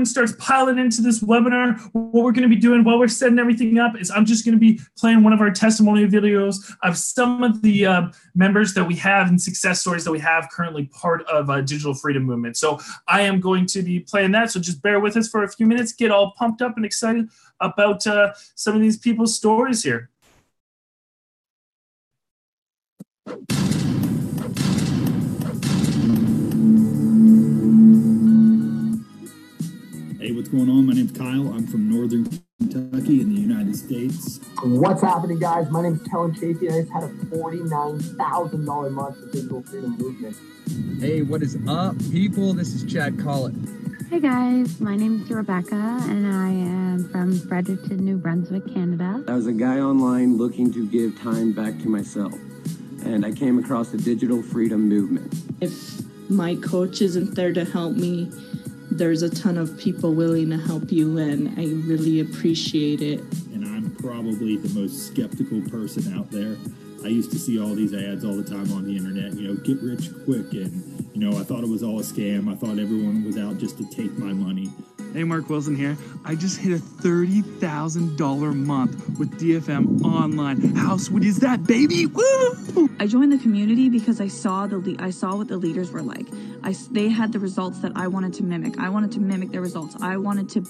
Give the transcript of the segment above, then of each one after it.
starts piling into this webinar, what we're going to be doing while we're setting everything up is I'm just going to be playing one of our testimonial videos of some of the members that we have and success stories that we have currently part of Digital Freedom Movement. So I am going to be playing that. So just bear with us for a few minutes, get all pumped up and excited about some of these people's stories here. Hey, what's going on? My name's Kyle. I'm from Northern Kentucky in the United States. What's happening, guys? My name's Kellen Chafee, and I just had a $49,000 month with Digital Freedom Movement. Hey, what is up, people? This is Chad Collett. Hey guys, my name is Rebecca, and I am from Fredericton, New Brunswick, Canada. I was a guy online looking to give time back to myself, and I came across the Digital Freedom Movement. If my coach isn't there to help me, there's a ton of people willing to help you, and I really appreciate it. And I'm probably the most skeptical person out there. I used to see all these ads all the time on the internet, you know, get rich quick, and, you know, I thought it was all a scam. I thought everyone was out just to take my money. Hey, Mark Wilson here. I just hit a $30,000 month with DFM Online. How sweet is that, baby? Woo! I joined the community because I saw what the leaders were like. They had the results that I wanted to mimic. I wanted to mimic their results. I wanted to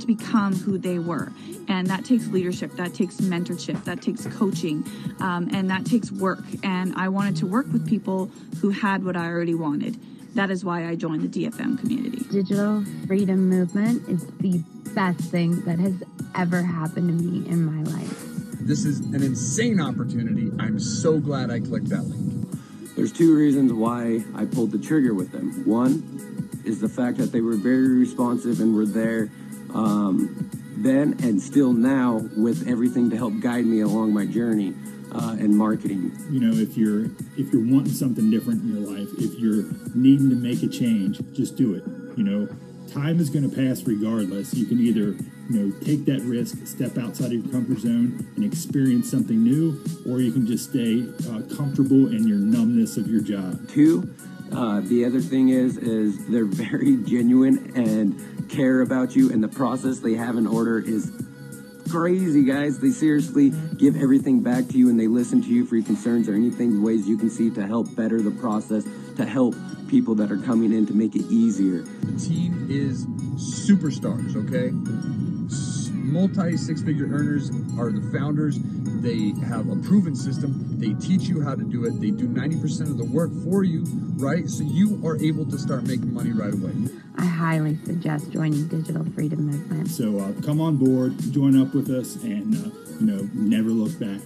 become who they were. And that takes leadership, that takes mentorship, that takes coaching, and that takes work. And I wanted to work with people who had what I already wanted. That is why I joined the DFM community. Digital Freedom Movement is the best thing that has ever happened to me in my life. This is an insane opportunity. I'm so glad I clicked that link. There's two reasons why I pulled the trigger with them. One is the fact that they were very responsive and were there then and still now with everything to help guide me along my journey in marketing. You know, if you're wanting something different in your life, if you're needing to make a change, just do it. You know, time is going to pass regardless. You can either, you know, take that risk, step outside of your comfort zone and experience something new, or you can just stay comfortable in your numbness of your job. Two, the other thing is they're very genuine and care about you, and the process they have in order is crazy, guys. They seriously give everything back to you, and they listen to you for your concerns or anything, ways you can see to help better the process, to help people that are coming in to make it easier. The team is superstars, okay? Multi-six-figure earners are the founders. They have a proven system. They teach you how to do it. They do 90% of the work for you, right? So you are able to start making money right away. I highly suggest joining Digital Freedom Movement. So come on board, join up with us, and, you know, never look back.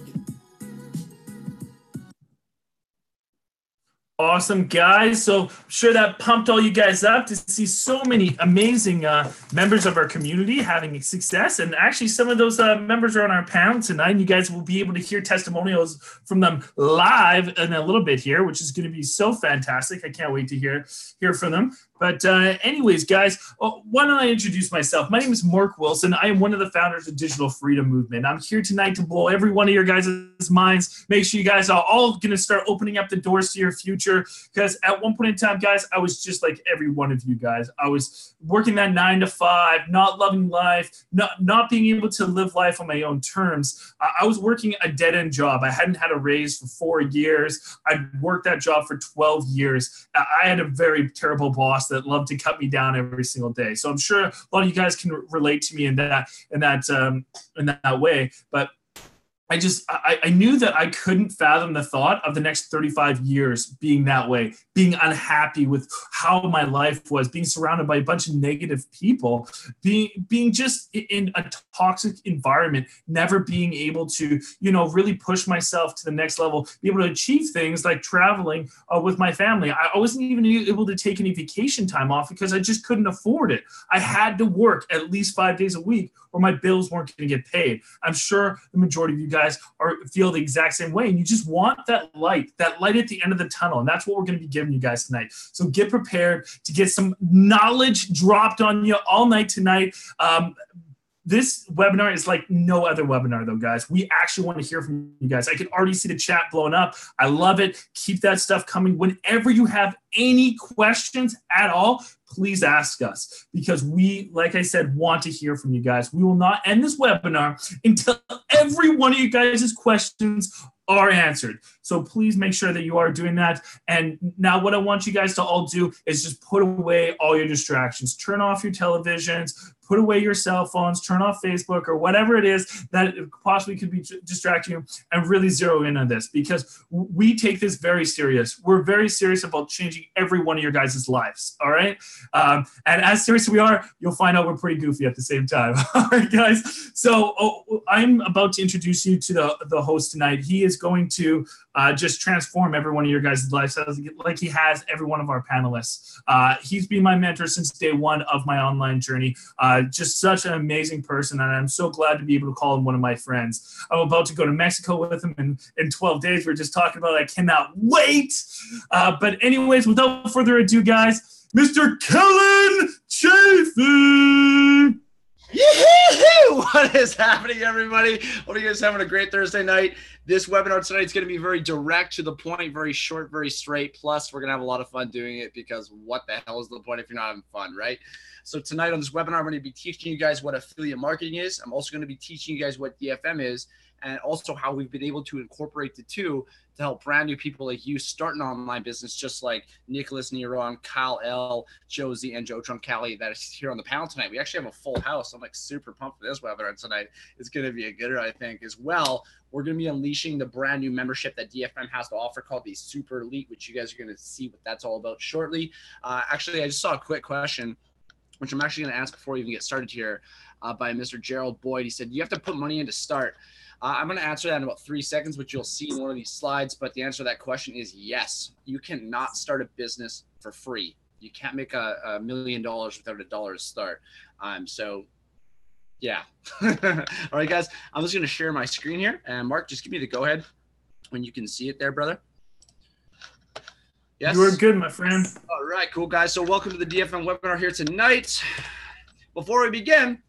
Awesome, guys. So I'm sure that pumped all you guys up to see so many amazing members of our community having success. And actually, some of those members are on our panel tonight. And you guys will be able to hear testimonials from them live in a little bit here, which is going to be so fantastic. I can't wait to hear from them. But anyways, guys, why don't I introduce myself? My name is Mark Wilson. I am one of the founders of Digital Freedom Movement. I'm here tonight to blow every one of your guys' minds. Make sure you guys are all going to start opening up the doors to your future, because at one point in time, guys, I was just like every one of you guys. I was working that 9 to 5, not loving life, not being able to live life on my own terms. I was working a dead-end job. I hadn't had a raise for 4 years. I'd worked that job for 12 years. I had a very terrible boss that loved to cut me down every single day. So I'm sure a lot of you guys can relate to me in that way. But I knew that I couldn't fathom the thought of the next 35 years being that way, being unhappy with how my life was, being surrounded by a bunch of negative people, being just in a toxic environment, never being able to, you know, really push myself to the next level, be able to achieve things like traveling with my family. I wasn't even able to take any vacation time off because I just couldn't afford it. I had to work at least 5 days a week or my bills weren't going to get paid. I'm sure the majority of you guys feel the exact same way. And you just want that light at the end of the tunnel. And that's what we're going to be giving you guys tonight. So get prepared to get some knowledge dropped on you all night tonight. This webinar is like no other webinar though, guys. We actually want to hear from you guys. I can already see the chat blowing up. I love it. Keep that stuff coming. Whenever you have any questions at all, please ask us, because we, like I said, want to hear from you guys. We will not end this webinar until every one of you guys' questions are answered. So please make sure that you are doing that. And now what I want you guys to all do is just put away all your distractions. Turn off your televisions, put away your cell phones, turn off Facebook or whatever it is that possibly could be distracting you, and really zero in on this, because we take this very serious. We're very serious about changing every one of your guys' lives, all right? And as serious as we are, you'll find out we're pretty goofy at the same time. All right, guys? So I'm about to introduce you to the host tonight. He is going to just transform every one of your guys' lives like he has every one of our panelists. He's been my mentor since day one of my online journey. Just such an amazing person, and I'm so glad to be able to call him one of my friends. I'm about to go to Mexico with him in 12 days. We're just talking about it. I cannot wait. But anyways, without further ado, guys, Mr. Kellen Chafee. Yee-hoo! What is happening, everybody? Hope you guys having a great Thursday night. This webinar tonight is going to be very direct, to the point, very short, very straight. Plus, we're going to have a lot of fun doing it, because what the hell is the point if you're not having fun, right? So tonight on this webinar, I'm going to be teaching you guys what affiliate marketing is. I'm also going to be teaching you guys what DFM is, and also how we've been able to incorporate the two to help brand new people like you start an online business, just like Nicholas Neron, Kyle L, Josie, and Joe Troncalli that is here on the panel tonight. We actually have a full house. I'm like super pumped for this webinar tonight. It's going to be a gooder, I think, as well. We're going to be unleashing the brand new membership that DFM has to offer called the Super Elite, which you guys are going to see what that's all about shortly. Actually, I just saw a quick question, which I'm actually going to ask before we even get started here, by Mr. Gerald Boyd. He said, you have to put money in to start. I'm going to answer that in about 3 seconds, which you'll see in one of these slides. But the answer to that question is yes. You cannot start a business for free. You can't make $1 million without $1 to start. So, yeah. All right, guys, I'm just going to share my screen here. And Mark, just give me the go ahead when you can see it there, brother. Yes. You are good, my friend. All right, cool, guys. So welcome to the DFM webinar here tonight. Before we begin,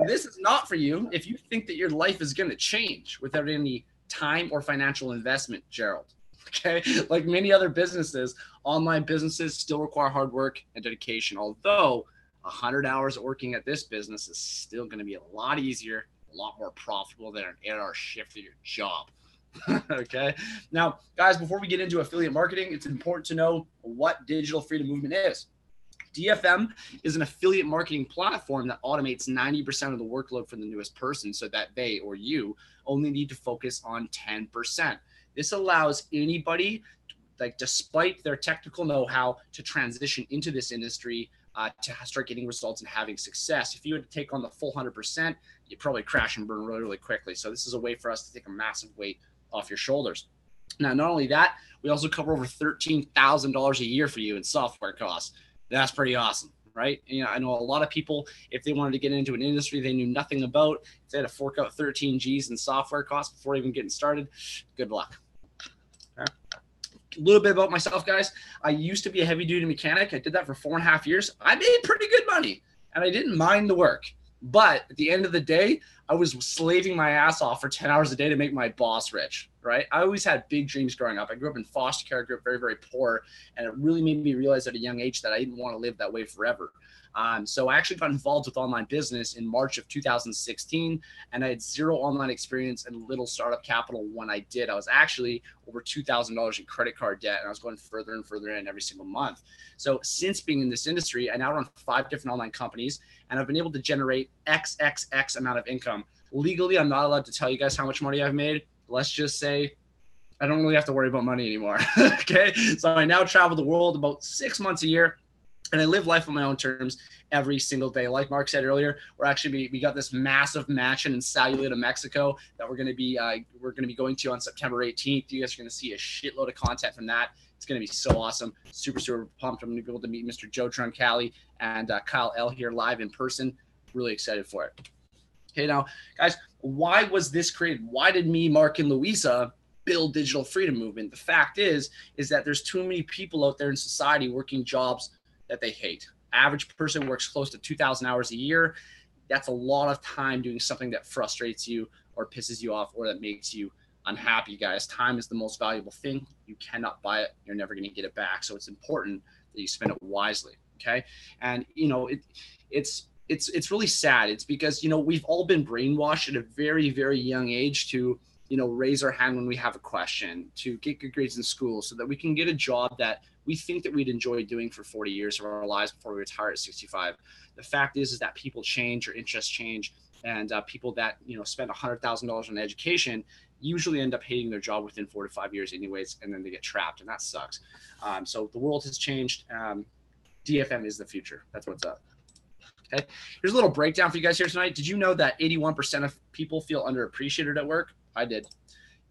this is not for you if you think that your life is going to change without any time or financial investment, Gerald. Okay? Like many other businesses, online businesses still require hard work and dedication. Although 100 hours working at this business is still going to be a lot easier, a lot more profitable than an 8-hour shift at your job. Okay? Now, guys, before we get into affiliate marketing, it's important to know what Digital Freedom Movement is. DFM is an affiliate marketing platform that automates 90% of the workload for the newest person, so that they or you only need to focus on 10%. This allows anybody, like despite their technical know-how, to transition into this industry to start getting results and having success. If you had to take on the full 100%, you'd probably crash and burn really, really quickly. So this is a way for us to take a massive weight off your shoulders. Now, not only that, we also cover over $13,000 a year for you in software costs. That's pretty awesome, right? You know, I know a lot of people, if they wanted to get into an industry they knew nothing about, if they had to fork out 13 G's in software costs before even getting started, good luck. Okay. A little bit about myself, guys. I used to be a heavy-duty mechanic. I did that for 4.5 years. I made pretty good money, and I didn't mind the work. But at the end of the day, I was slaving my ass off for 10 hours a day to make my boss rich, right? I always had big dreams growing up. I grew up in foster care, grew up very, very poor, and it really made me realize at a young age that I didn't want to live that way forever. So I actually got involved with online business in March of 2016, and I had zero online experience and little startup capital when I did. I was actually over $2,000 in credit card debt, and I was going further and further in every single month. So since being in this industry, I now run 5 different online companies, and I've been able to generate XXX amount of income. Legally, I'm not allowed to tell you guys how much money I've made. Let's just say I don't really have to worry about money anymore. Okay, so I now travel the world about 6 months a year, and I live life on my own terms every single day. Like Mark said earlier, we got this massive mansion in Sayulita, Mexico that we're going to be going to on September 18th. You guys are going to see a shitload of content from that. It's going to be so awesome. Super, super pumped. I'm going to be able to meet Mr. Joe Troncalli and Kyle L here live in person. Really excited for it. Okay, now, guys, why was this created? Why did me, Mark, and Louisa build Digital Freedom Movement? The fact is that there's too many people out there in society working jobs that they hate. Average person works close to 2,000 hours a year. That's a lot of time doing something that frustrates you or pisses you off or that makes you unhappy, guys. Time is the most valuable thing. You cannot buy it. You're never going to get it back. So it's important that you spend it wisely. Okay. And it's really sad. It's because, we've all been brainwashed at a very, very young age to, raise our hand when we have a question, to get good grades in school so that we can get a job that we think that we'd enjoy doing for 40 years of our lives before we retire at 65. The fact is that people change, or interests change, and people that, spend $100,000 on education usually end up hating their job within 4 to 5 years anyways, and then they get trapped, and that sucks. So the world has changed. DFM is the future. That's what's up. Okay. Here's a little breakdown for you guys here tonight. Did you know that 81% of people feel underappreciated at work? I did.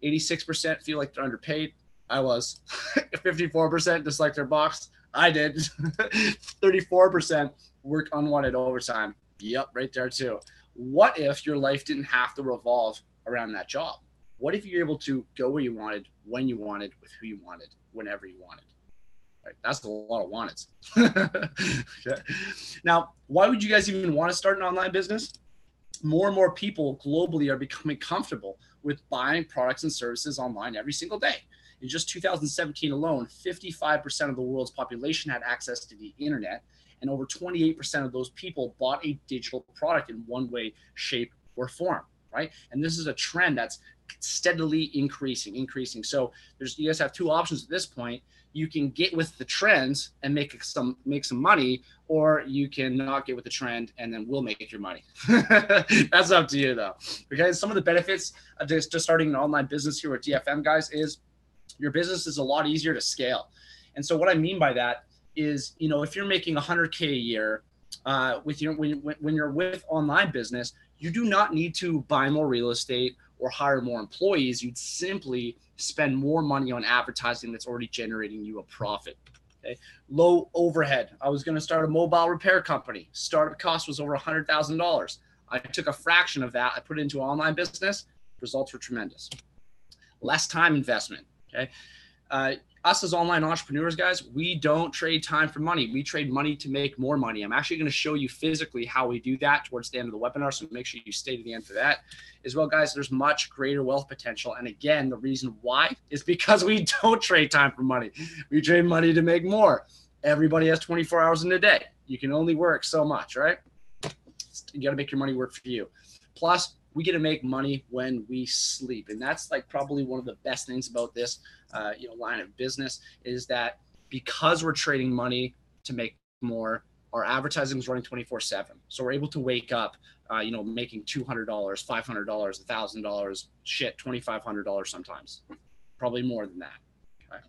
86% feel like they're underpaid. I was. 54% dislike their boss. I did. 34% work unwanted overtime. Yep, right there too. What if your life didn't have to revolve around that job? What if you're able to go where you wanted, when you wanted, with who you wanted, whenever you wanted? Right? That's a lot of wanteds. Okay. Now, why would you guys even want to start an online business? More and more people globally are becoming comfortable with buying products and services online every single day. In just 2017 alone, 55% of the world's population had access to the internet, and over 28% of those people bought a digital product in one way, shape, or form, right? And this is a trend that's steadily increasing. So you guys have two options at this point. You can get with the trends and make some money, or you can not get with the trend and then we'll make your money. That's up to you though. Because some of the benefits of just starting an online business here at DFM, guys, is your business is a lot easier to scale. And so what I mean by that is, if you're making $100K a year when you're with online business, you do not need to buy more real estate or hire more employees. You'd simply spend more money on advertising that's already generating you a profit. Okay. Low overhead. I was going to start a mobile repair company. Startup cost was over $100,000. I took a fraction of that. I put it into an online business. Results were tremendous. Less time investment. Okay. Us as online entrepreneurs, guys, we don't trade time for money. We trade money to make more money. I'm actually going to show you physically how we do that towards the end of the webinar. So make sure you stay to the end for that as well, guys. There's much greater wealth potential. And again, the reason why is because we don't trade time for money. We trade money to make more. Everybody has 24 hours in a day. You can only work so much, right? You got to make your money work for you. Plus, we get to make money when we sleep. And that's like probably one of the best things about this line of business is that because we're trading money to make more, our advertising is running 24/7. So we're able to wake up, making $200, $500, $1,000, shit, $2,500 sometimes, probably more than that. Okay.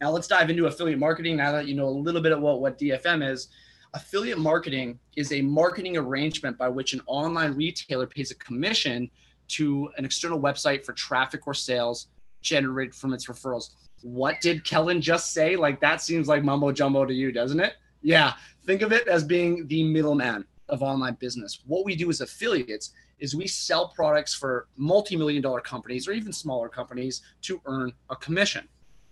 Now let's dive into affiliate marketing. Now that you know a little bit about what DFM is, affiliate marketing is a marketing arrangement by which an online retailer pays a commission to an external website for traffic or sales generated from its referrals. What did Kellen just say? Like, that seems like mumbo jumbo to you, doesn't it? Yeah. Think of it as being the middleman of online business. What we do as affiliates is we sell products for multi-million-dollar companies or even smaller companies to earn a commission.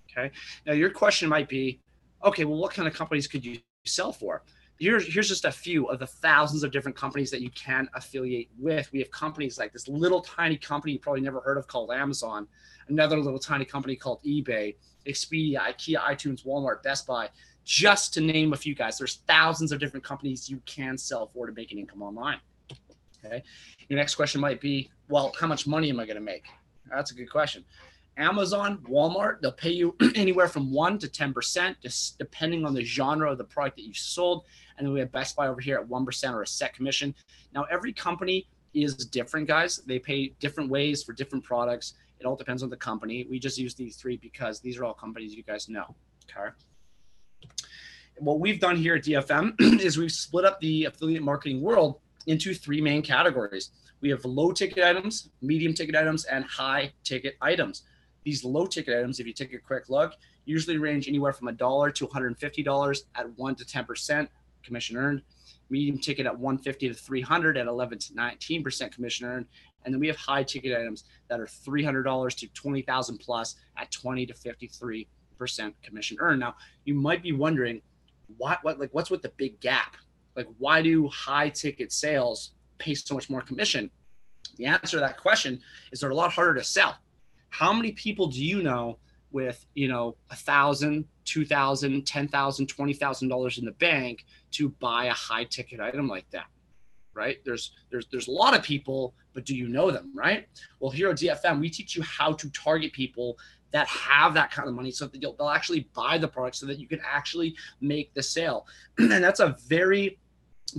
Okay. Now your question might be, okay, well, what kind of companies could you sell for? Here's just a few of the thousands of different companies that you can affiliate with. We have companies like this little tiny company you probably never heard of called Amazon, another little tiny company called eBay, Expedia, IKEA, iTunes, Walmart, Best Buy, just to name a few, guys. There's thousands of different companies you can sell for to make an income online. Okay. Your next question might be, well, how much money am I going to make? That's a good question. Amazon, Walmart, they'll pay you anywhere from 1 to 10%, just depending on the genre of the product that you sold. And then we have Best Buy over here at 1% or a set commission. Now, every company is different, guys. They pay different ways for different products. It all depends on the company. We just use these three because these are all companies you guys know. Okay. What we've done here at DFM is we've split up the affiliate marketing world into three main categories. We have low ticket items, medium ticket items, and high ticket items. These low ticket items, if you take a quick look, usually range anywhere from $1 to $150 at 1 to 10% commission earned. Medium ticket at $150 to $300 at 11 to 19% commission earned. And then we have high ticket items that are $300 to $20,000 plus at 20 to 53% commission earned. Now, you might be wondering, what's with the big gap Like, why do high ticket sales pay so much more commission? The answer to that question is they're a lot harder to sell. How many people do you know with, you know, $1,000, $2,000, $10,000, $20,000 in the bank to buy a high ticket item like that? Right? There's a lot of people, but do you know them, right? Well, here at DFM, we teach you how to target people that have that kind of money so that they'll actually buy the product so that you can actually make the sale. And that's a very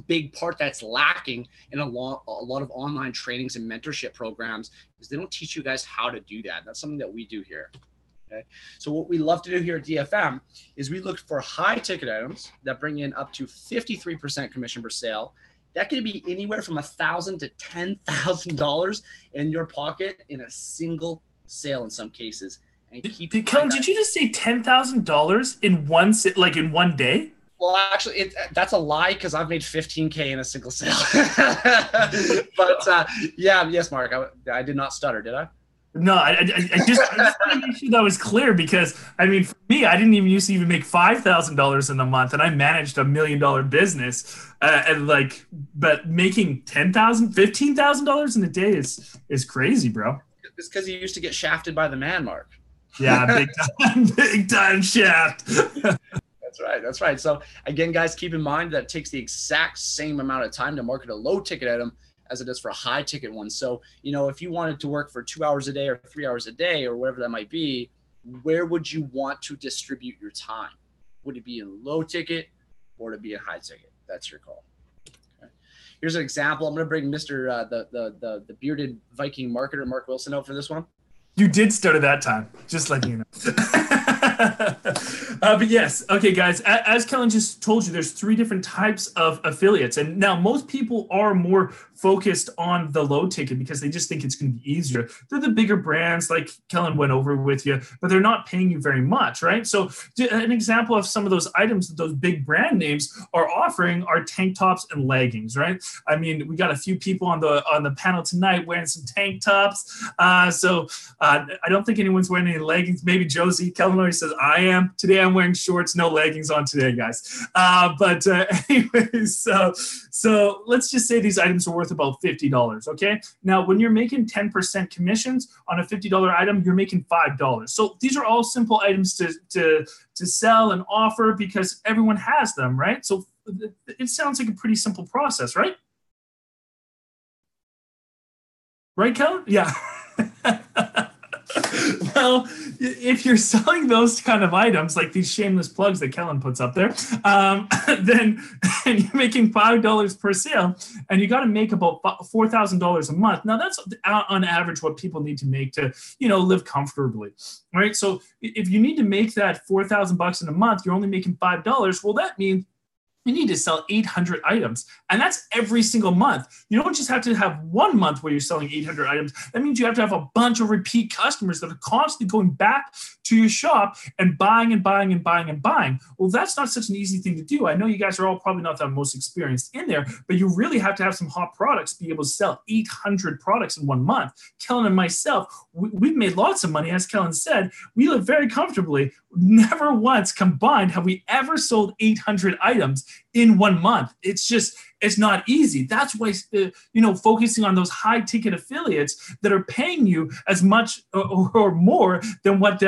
big part that's lacking in a lot of online trainings and mentorship programs, is they don't teach you guys how to do that. That's something that we do here. Okay. So what we love to do here at DFM is we look for high ticket items that bring in up to 53% commission per sale. That could be anywhere from $1,000 to $10,000 in your pocket in a single sale in some cases. And Kellen, did you just say $10,000 in one day? Well, actually, that's a lie, because I've made $15K in a single sale. But yes, Mark, I did not stutter, did I? No, I just want to make sure that was clear, because I mean, for me, I didn't even used to even make $5,000 in a month, and I managed $1 million business, but making $10,000, $15,000 in a day is crazy, bro. It's because you used to get shafted by the man, Mark. Yeah, big time shaft. That's right. So again, guys, keep in mind that it takes the exact same amount of time to market a low ticket item as it does for a high ticket one. So, you know, if you wanted to work for 2 hours a day or 3 hours a day or whatever that might be, where would you want to distribute your time? Would it be in low ticket or to be in high ticket? That's your call. Okay. Here's an example. I'm going to bring Mr. The bearded Viking marketer, Mark Wilson, out for this one. You did start at that time, just letting you know. But yes, okay, guys, as Kellen just told you, there's 3 different types of affiliates. And now most people are more focused on the low ticket because they just think it's going to be easier. They're the bigger brands, like Kellen went over with you, but they're not paying you very much, right? So an example of some of those items that those big brand names are offering are tank tops and leggings, right? I mean, we got a few people on the panel tonight wearing some tank tops. I don't think anyone's wearing any leggings. Maybe Josie. Kellen always says, I am. Today I'm wearing shorts, no leggings on today, guys. Anyways, so let's just say these items are worth about $50, okay? Now, when you're making 10% commissions on a $50 item, you're making $5. So these are all simple items to sell and offer because everyone has them, right? So it sounds like a pretty simple process, right? Right, Kellen? Yeah. Well, if you're selling those kind of items, like these shameless plugs that Kellen puts up there, then you're making $5 per sale, and you got to make about $4,000 a month. Now, that's on average what people need to make to, live comfortably, right? So if you need to make that $4,000 in a month, you're only making $5. Well, that means you need to sell 800 items. And that's every single month. You don't just have to have 1 month where you're selling 800 items. That means you have to have a bunch of repeat customers that are constantly going back to your shop and buying and buying and buying and buying. Well, that's not such an easy thing to do. I know you guys are all probably not the most experienced in there, but you really have to have some hot products to be able to sell 800 products in 1 month. Kellen and myself, we've made lots of money. As Kellen said, we live very comfortably. Never once combined have we ever sold 800 items in 1 month. It's not easy. That's why, focusing on those high ticket affiliates that are paying you as much or more than what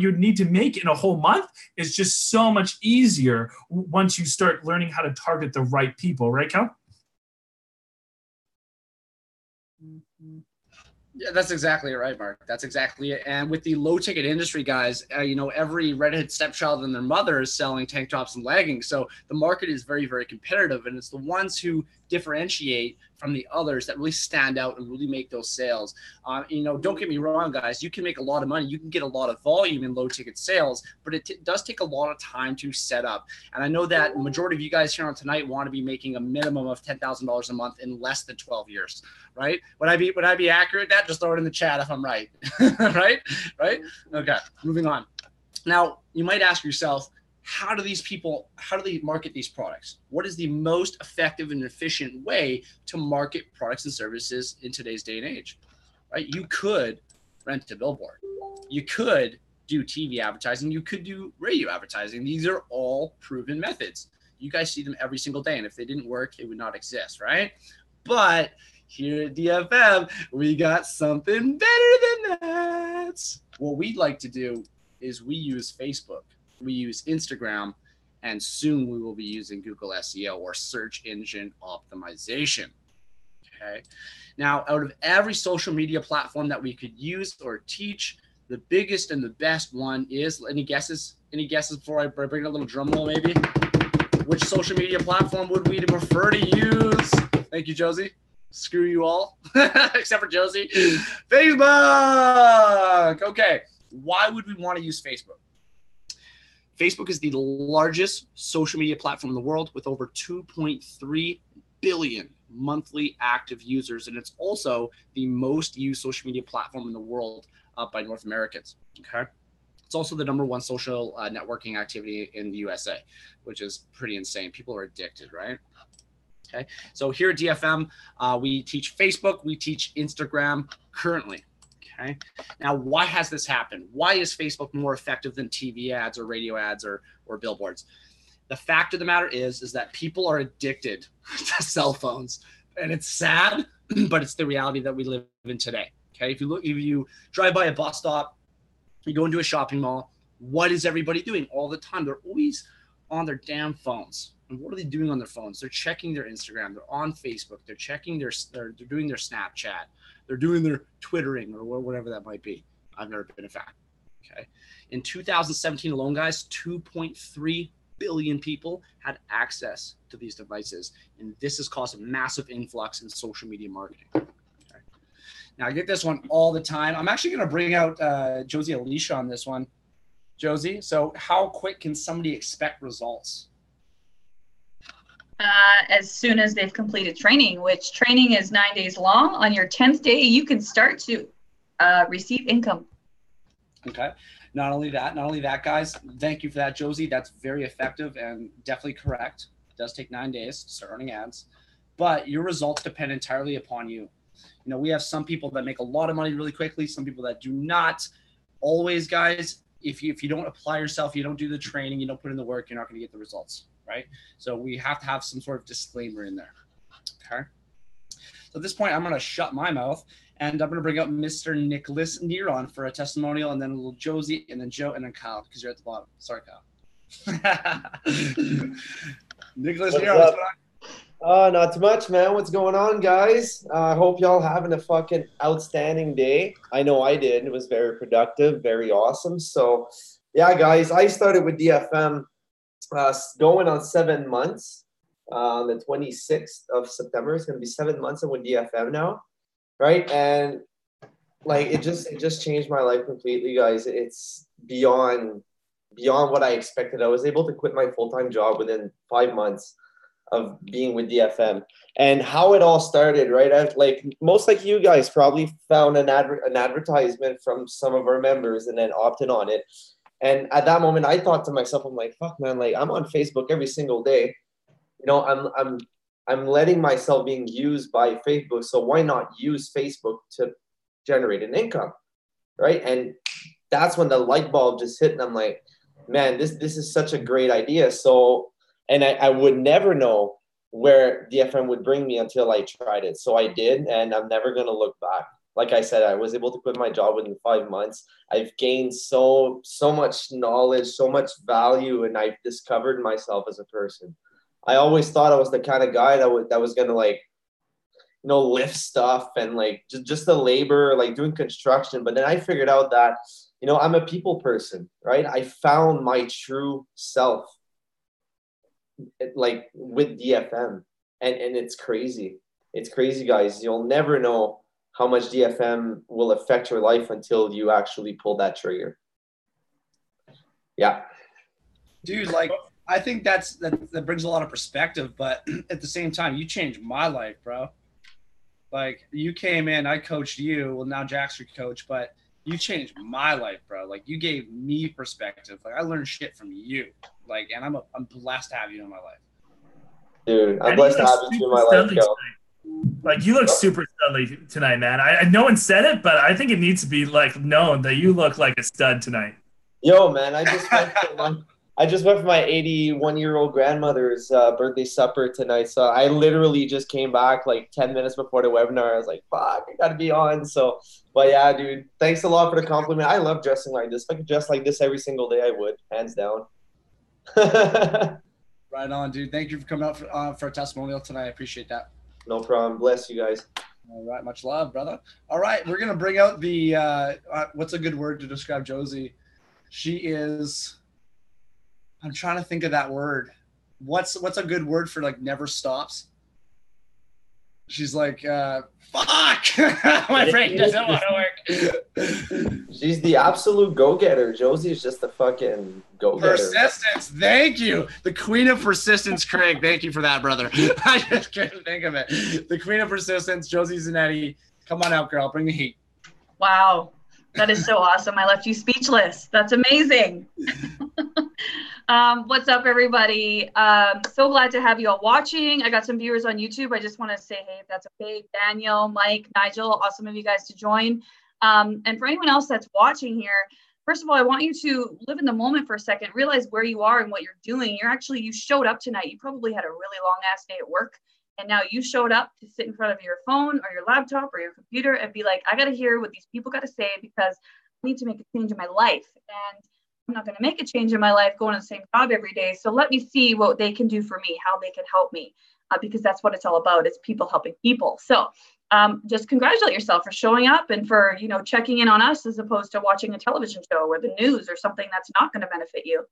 you need to make in a whole month is just so much easier once you start learning how to target the right people, right, Cal? Yeah, that's exactly right, Mark. That's exactly it. And with the low ticket industry, guys, every redhead stepchild and their mother is selling tank tops and leggings. So the market is very, very competitive, and it's the ones who differentiate from the others that really stand out and really make those sales. Don't get me wrong, guys, you can make a lot of money. You can get a lot of volume in low ticket sales, but it does take a lot of time to set up. And I know that the majority of you guys here on tonight want to be making a minimum of $10,000 a month in less than 12 years, right? Would I be accurate? That just throw it in the chat if I'm right, right? Okay, moving on. Now, you might ask yourself, how do they market these products? What is the most effective and efficient way to market products and services in today's day and age, right? You could rent a billboard. You could do TV advertising. You could do radio advertising. These are all proven methods. You guys see them every single day. And if they didn't work, it would not exist, right? But here at DFM, we got something better than that. What we'd like to do is we use Facebook, we use Instagram, and soon we will be using Google SEO, or search engine optimization. Okay. Now, out of every social media platform that we could use or teach, the biggest and the best one is, any guesses? Any guesses before I bring a little drum roll maybe? Which social media platform would we prefer to use? Thank you, Josie. Screw you all, except for Josie. Facebook. Okay. Why would we want to use Facebook? Facebook is the largest social media platform in the world with over 2.3 billion monthly active users. And it's also the most used social media platform in the world by North Americans. Okay. It's also the #1 social networking activity in the USA, which is pretty insane. People are addicted, right? Okay. So here at DFM, we teach Facebook, we teach Instagram currently. Okay. Now, why has this happened? Why is Facebook more effective than TV ads or radio ads or billboards? The fact of the matter is that people are addicted to cell phones, and it's sad, but it's the reality that we live in today. Okay. If you drive by a bus stop, you go into a shopping mall, what is everybody doing all the time? They're always on their damn phones. And what are they doing on their phones? They're checking their Instagram. They're on Facebook. They're checking they're doing their Snapchat. They're doing their Twittering or whatever that might be. I've never been a fan. Okay. In 2017 alone, guys, 2.3 billion people had access to these devices. And this has caused a massive influx in social media marketing. Okay. Now, I get this one all the time. I'm actually going to bring out Josie Alicia on this one. Josie, so how quick can somebody expect results? As soon as they've completed training, which training is 9 days long. On your 10th day, you can start to receive income. Okay. Not only that, guys, thank you for that, Josie. That's very effective and definitely correct. It does take 9 days to start earning ads, but your results depend entirely upon you. You know, we have some people that make a lot of money really quickly, some people that do not. Always, guys, if you don't apply yourself, you don't do the training, you don't put in the work, you're not going to get the results, right? So we have to have some sort of disclaimer in there, okay? So at this point, I'm going to shut my mouth, and I'm going to bring up Mr. Nicholas Neron for a testimonial, and then a little Josie, and then Joe, and then Kyle, because you're at the bottom. Sorry, Kyle. Nicholas Neron, what's going on? Not too much, man. What's going on, guys? I hope y'all having a fucking outstanding day. I know I did. It was very productive, very awesome. So, yeah, guys, I started with DFM going on 7 months. The 26th of September, it's going to be 7 months I'm with DFM now, right? And, like, it just changed my life completely, guys. It's beyond what I expected. I was able to quit my full-time job within 5 months of being with DFM. And how it all started, right? Most like you guys probably found an advertisement from some of our members and then opted on it. And at that moment, I thought to myself, I'm like, fuck, man, like I'm on Facebook every single day. You know, I'm letting myself being used by Facebook. So why not use Facebook to generate an income, right? And that's when the light bulb just hit, and I'm like, man, this is such a great idea. So, and I would never know where DFM would bring me until I tried it. So I did, and I'm never going to look back. Like I said, I was able to quit my job within 5 months. I've gained so much knowledge, so much value, and I've discovered myself as a person. I always thought I was the kind of guy that was going to, like, you know, lift stuff and like just the labor, like doing construction. But then I figured out that, you know, I'm a people person, right? I found my true self, like with DFM, and it's crazy. It's crazy, guys. You'll never know how much DFM will affect your life until you actually pull that trigger. Yeah. Dude, like, I think that brings a lot of perspective, but at the same time, you changed my life, bro. Like, you came in, I coached you. Well, now Jack's your coach, but you changed my life, bro. Like, you gave me perspective. Like, I learned shit from you. Like, and I'm blessed to have you in my life. Dude, I'm blessed to have you in my life, yo. Like, you look super studly tonight, man. No one said it, but I think it needs to be like known that you look like a stud tonight. Yo, man, I just went for my 81-year-old grandmother's birthday supper tonight. So I literally just came back like 10 minutes before the webinar. I was like, fuck, I gotta be on. So, but yeah, dude, thanks a lot for the compliment. I love dressing like this. If I could dress like this every single day, I would, hands down. Right on, dude. Thank you for coming out for a testimonial tonight. I appreciate that. No problem. Bless you guys. All right. Much love, brother. All right. We're going to bring out the, what's a good word to describe Josie? She is, I'm trying to think of that word. What's a good word for like never stops? She's like, fuck, my brain doesn't want to work. She's the absolute go-getter. Josie's just a fucking go-getter. Persistence. Thank you. The queen of persistence, Craig. Thank you for that, brother. I just couldn't think of it. The queen of persistence, Josie Zanetti. Come on out, girl. Bring the heat. Wow. That is so awesome. I left you speechless. That's amazing. What's up, everybody? So glad to have you all watching. I got some viewers on YouTube. I just want to say, hey, if that's okay, Daniel, Mike, Nigel, awesome of you guys to join. And for anyone else that's watching here, first of all, I want you to live in the moment for a second, realize where you are and what you're doing. You showed up tonight. You probably had a really long ass day at work. And now you showed up to sit in front of your phone or your laptop or your computer and be like, I got to hear what these people got to say because I need to make a change in my life. And I'm not going to make a change in my life going to the same job every day. So let me see what they can do for me, how they can help me, because that's what it's all about. It's people helping people. So just congratulate yourself for showing up and for, checking in on us as opposed to watching a television show or the news or something that's not going to benefit you.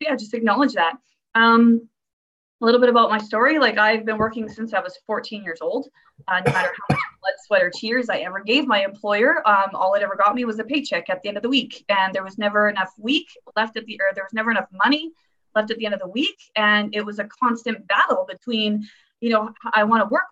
Yeah, just acknowledge that. A little bit about my story. Like I've been working since I was 14 years old. No matter how much blood, sweat, or tears I ever gave my employer, all it ever got me was a paycheck at the end of the week. And there was never enough there was never enough money left at the end of the week. And it was a constant battle between, I want to work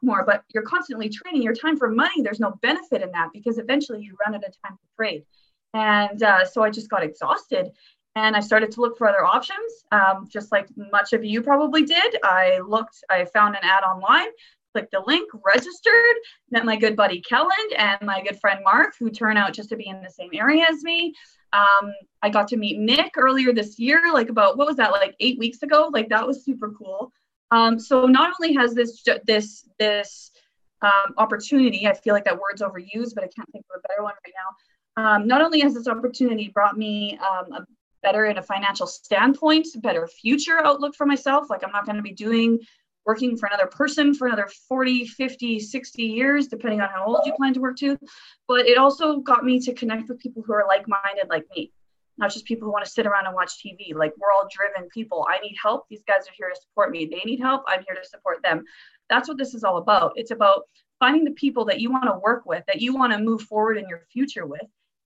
more, but you're constantly trading your time for money. There's no benefit in that because eventually you run out of time to trade. And so I just got exhausted. And I started to look for other options, just like much of you probably did. I found an ad online, clicked the link, registered, met my good buddy Kellen and my good friend Mark, who turned out just to be in the same area as me. I got to meet Nick earlier this year, like 8 weeks ago? Like that was super cool. So not only has this opportunity, I feel like that word's overused, but I can't think of a better one right now. Not only has this opportunity brought me better in a financial standpoint, better future outlook for myself. Like I'm not going to be working for another person for another 40, 50, 60 years, depending on how old you plan to work to. But it also got me to connect with people who are like-minded like me, not just people who want to sit around and watch TV. Like we're all driven people. I need help. These guys are here to support me. They need help. I'm here to support them. That's what this is all about. It's about finding the people that you want to work with, that you want to move forward in your future with,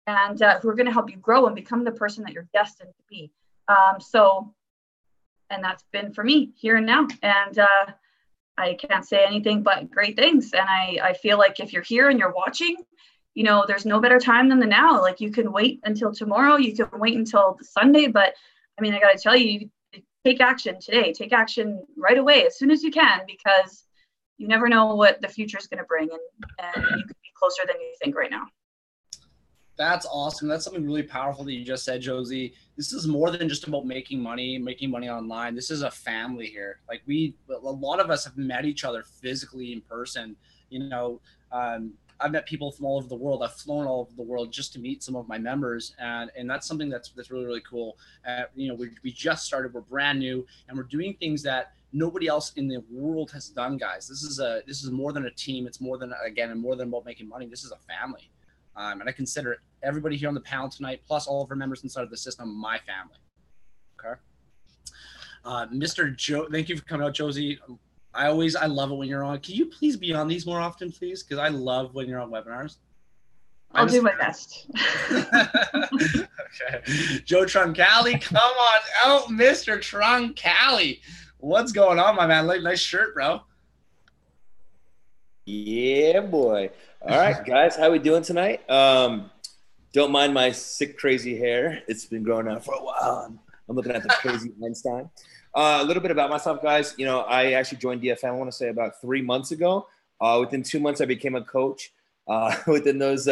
and who are going to help you grow and become the person that you're destined to be. And that's been for me here and now. And I can't say anything but great things. And I feel like if you're here and you're watching, there's no better time than the now. Like you can wait until tomorrow, you can wait until Sunday, but I mean, I got to tell you, take action today, take action right away, as soon as you can, because you never know what the future is going to bring. And you could be closer than you think right now. That's awesome. That's something really powerful that you just said, Josie. This is more than just about making money online. This is a family here. Like a lot of us have met each other physically in person. I've met people from all over the world. I've flown all over the world just to meet some of my members. And that's something that's really, really cool. We just started, we're brand new, and we're doing things that nobody else in the world has done, guys. This is more than a team. It's more than about making money. This is a family. And I consider everybody here on the panel tonight, plus all of our members inside of the system, my family. Okay. Mr. Joe, thank you for coming out, Josie. I love it when you're on. Can you please be on these more often, please? Because I love when you're on webinars. I'll do my best. Okay. Joe Troncali, come on out, Mr. Troncali. What's going on, my man? Nice shirt, bro. Yeah, boy. All right, guys, how we doing tonight? Don't mind my sick, crazy hair. It's been growing out for a while. I'm looking at the crazy Einstein. A little bit about myself, guys. I actually joined DFM, I want to say about 3 months ago. Within 2 months, I became a coach. Within those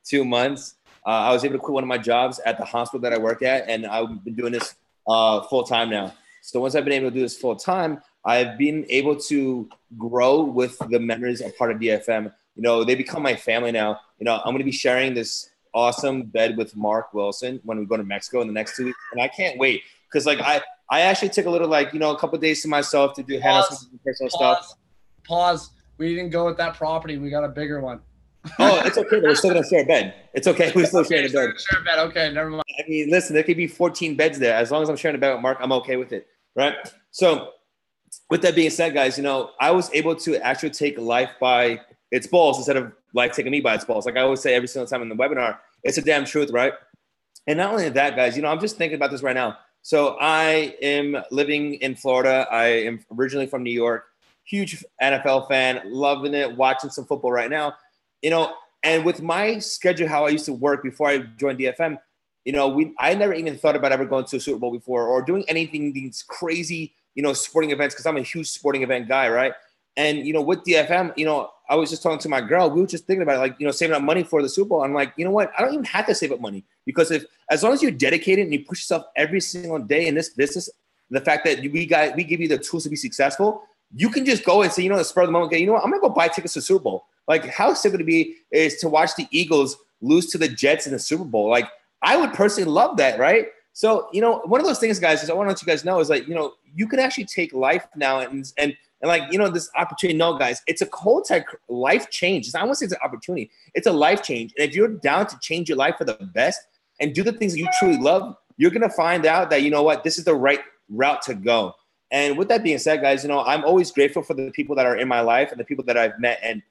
2 months, I was able to quit one of my jobs at the hospital that I work at, and I've been doing this full time now. So once I've been able to do this full time, I've been able to grow with the members a part of DFM. You know, they become my family now. You know, I'm going to be sharing this awesome bed with Mark Wilson when we go to Mexico in the next 2 weeks, and I can't wait because like I actually took a little like a couple of days to myself to handle some personal stuff. Pause. We didn't go with that property. We got a bigger one. Oh, it's okay. We're still gonna share a bed. It's okay. We're still sharing a bed. Share a bed. Okay, never mind. I mean, listen, there could be 14 beds there. As long as I'm sharing a bed with Mark, I'm okay with it, right? So, with that being said, guys, I was able to actually take life by its balls instead of life taking me by its balls. Like I always say every single time in the webinar, it's a damn truth, right? And not only that, guys, I'm just thinking about this right now. So I am living in Florida. I am originally from New York. Huge NFL fan, loving it, watching some football right now. And with my schedule, how I used to work before I joined DFM, I never even thought about ever going to a Super Bowl before or doing anything, these crazy, sporting events, because I'm a huge sporting event guy, right? And, with DFM, I was just talking to my girl. We were just thinking about like, saving up money for the Super Bowl. I'm like, you know what? I don't even have to save up money because as long as you're dedicated and you push yourself every single day in this business, the fact that we give you the tools to be successful, you can just go and say, the spur of the moment, okay, I'm going to go buy tickets to the Super Bowl. Like how sick would it be is to watch the Eagles lose to the Jets in the Super Bowl? Like I would personally love that, right? So, one of those things, guys, is I want to let you guys know is like, you can actually take life now and like, this opportunity. No, guys, it's a whole tech life change. I won't say it's an opportunity. It's a life change. And if you're down to change your life for the best and do the things that you truly love, you're going to find out that, this is the right route to go. And with that being said, guys, I'm always grateful for the people that are in my life and the people that I've met. And,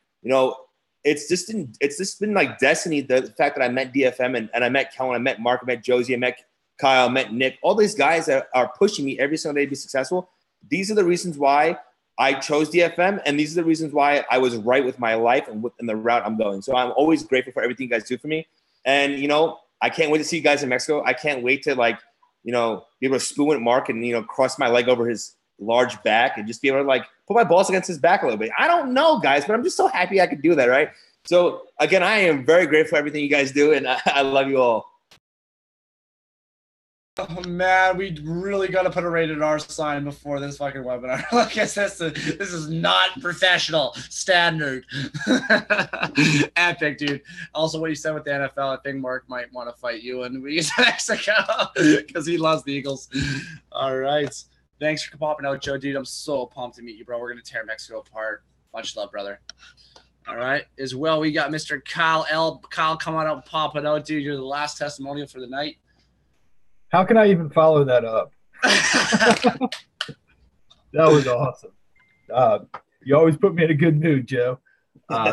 it's just been like destiny, the fact that I met DFM and I met Kellen, I met Mark, I met Josie, I met Kyle, I met Nick, all these guys that are pushing me every single day to be successful. These are the reasons why I chose DFM. And these are the reasons why I was right with my life and within the route I'm going. So I'm always grateful for everything you guys do for me. And, I can't wait to see you guys in Mexico. I can't wait to like, be able to spoon with Mark and, cross my leg over his large back and just be able to like put my balls against his back a little bit. I don't know, guys, but I'm just so happy I could do that, right? So again, I am very grateful for everything you guys do, and I love you all. Oh man, we really got to put a rated R sign before this fucking webinar. Like I said, this is not professional standard. Epic, dude. Also, what you said with the NFL, I think Mark might want to fight you when we use Mexico because he loves the Eagles. All right. Thanks for popping out, Joe, dude. I'm so pumped to meet you, bro. We're going to tear Mexico apart. Much love, brother. All right. As well, we got Mr. Kyle L. Kyle, come on out, pop it out, dude. You're the last testimonial for the night. How can I even follow that up? That was awesome. You always put me in a good mood, Joe.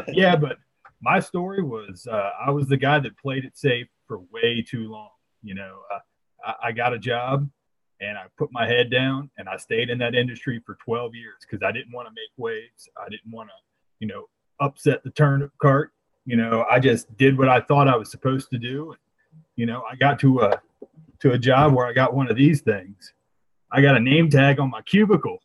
Yeah, but my story was I was the guy that played it safe for way too long. I got a job. And I put my head down and I stayed in that industry for 12 years because I didn't want to make waves. I didn't want to, upset the turnip cart. I just did what I thought I was supposed to do. And, I got to a job where I got one of these things. I got a name tag on my cubicle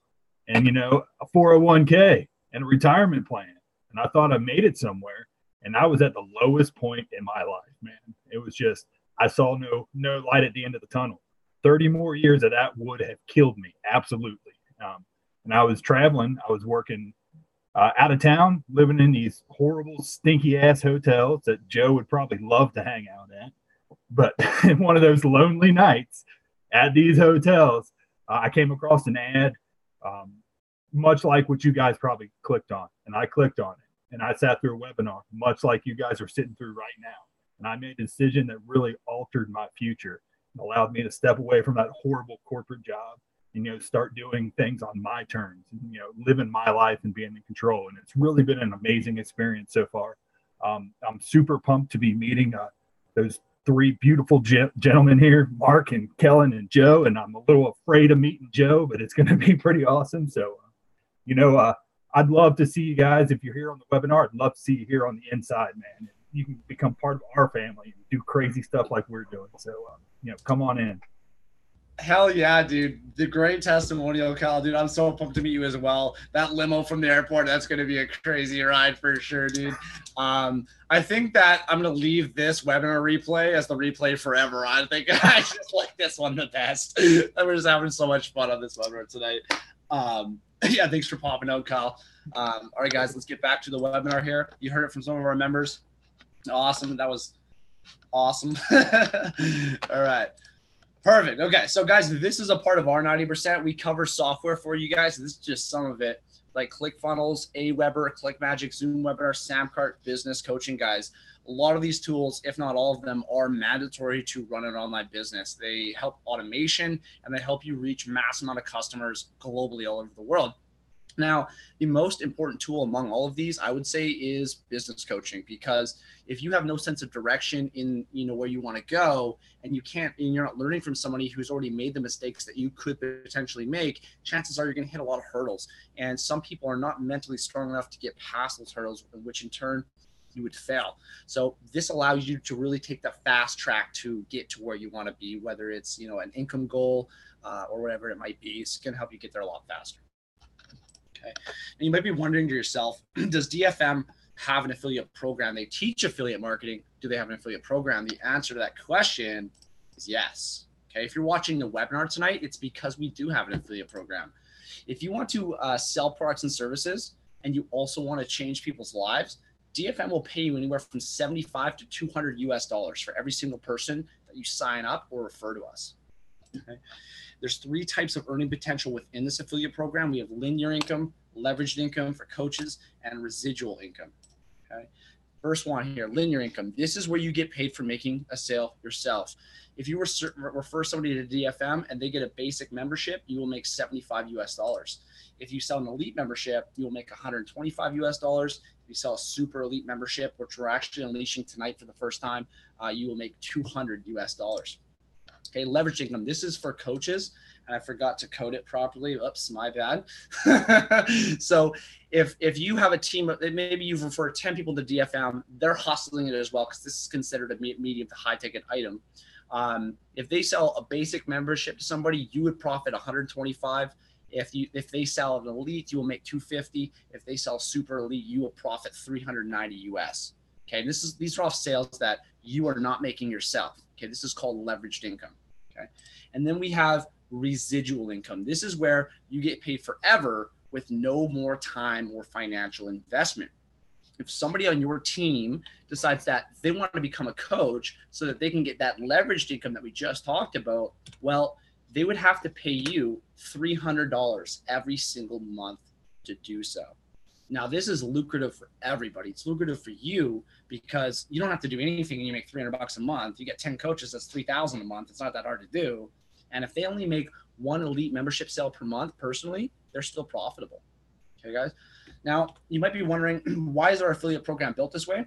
and, a 401k and a retirement plan. And I thought I made it somewhere. And I was at the lowest point in my life, man. It was just, I saw no light at the end of the tunnel. 30 more years of that would have killed me. Absolutely. And I was traveling. I was working out of town, living in these horrible, stinky ass hotels that Joe would probably love to hang out at. But in one of those lonely nights at these hotels, I came across an ad, much like what you guys probably clicked on. And I clicked on it. And I sat through a webinar, much like you guys are sitting through right now. And I made a decision that really altered my future. Allowed me to step away from that horrible corporate job and, start doing things on my terms, and, living my life and being in control. And it's really been an amazing experience so far. I'm super pumped to be meeting those three beautiful gentlemen here, Mark and Kellen and Joe. And I'm a little afraid of meeting Joe, but it's going to be pretty awesome. So, I'd love to see you guys. If you're here on the webinar, I'd love to see you here on the inside, man. You can become part of our family and do crazy stuff like we're doing. So, come on in. Hell yeah, dude. The great testimonial, Kyle, dude. I'm so pumped to meet you as well. That limo from the airport, that's going to be a crazy ride for sure, dude. I think that I'm going to leave this webinar replay as the replay forever. I think I just like this one the best. We're just having so much fun on this webinar tonight. Yeah, thanks for popping out, Kyle. All right, guys, let's get back to the webinar here. You heard it from some of our members. Awesome. That was awesome. All right. Perfect. Okay. So guys, this is a part of our 90%. We cover software for you guys. This is just some of it, like ClickFunnels, Aweber, ClickMagic, Zoom Webinar, Samcart, business coaching, guys. A lot of these tools, if not all of them, are mandatory to run an online business. They help automation and they help you reach mass amount of customers globally all over the world. Now, the most important tool among all of these, I would say, is business coaching, because if you have no sense of direction in, where you want to go, and you're not learning from somebody who's already made the mistakes that you could potentially make, chances are you're going to hit a lot of hurdles. And some people are not mentally strong enough to get past those hurdles, which in turn you would fail. So this allows you to really take the fast track to get to where you want to be, whether it's, an income goal or whatever it might be. It's going to help you get there a lot faster. Okay. And you might be wondering to yourself, does DFM have an affiliate program? They teach affiliate marketing. Do they have an affiliate program? The answer to that question is yes. Okay. If you're watching the webinar tonight, it's because we do have an affiliate program. If you want to sell products and services, and you also want to change people's lives, DFM will pay you anywhere from $75 to $200 US for every single person that you sign up or refer to us. Okay. There's 3 types of earning potential within this affiliate program. We have linear income, leveraged income for coaches, and residual income. Okay. First one here, linear income. This is where you get paid for making a sale yourself. If you refer somebody to DFM and they get a basic membership, you will make $75 US. If you sell an elite membership, you will make $125 US. If you sell a super elite membership, which we're actually unleashing tonight for the first time, you will make $200 US. Okay, leverage income. This is for coaches, and I forgot to code it properly. Oops, my bad. So if you have a team, maybe you've referred 10 people to DFM, they're hustling it as well, because this is considered a medium to high ticket item. If they sell a basic membership to somebody, you would profit 125. If they sell an elite, you will make 250. If they sell super elite, you will profit 390 US. Okay, and these are all sales that you are not making yourself. Okay, this is called leveraged income. Okay, and then we have residual income. This is where you get paid forever with no more time or financial investment. If somebody on your team decides that they want to become a coach so that they can get that leveraged income that we just talked about, well, they would have to pay you $300 every single month to do so. Now, this is lucrative for everybody. It's lucrative for you because you don't have to do anything and you make $300 a month. You get 10 coaches, that's $3,000 a month. It's not that hard to do. And if they only make 1 elite membership sale per month personally, they're still profitable. Okay, guys? Now, you might be wondering, why is our affiliate program built this way?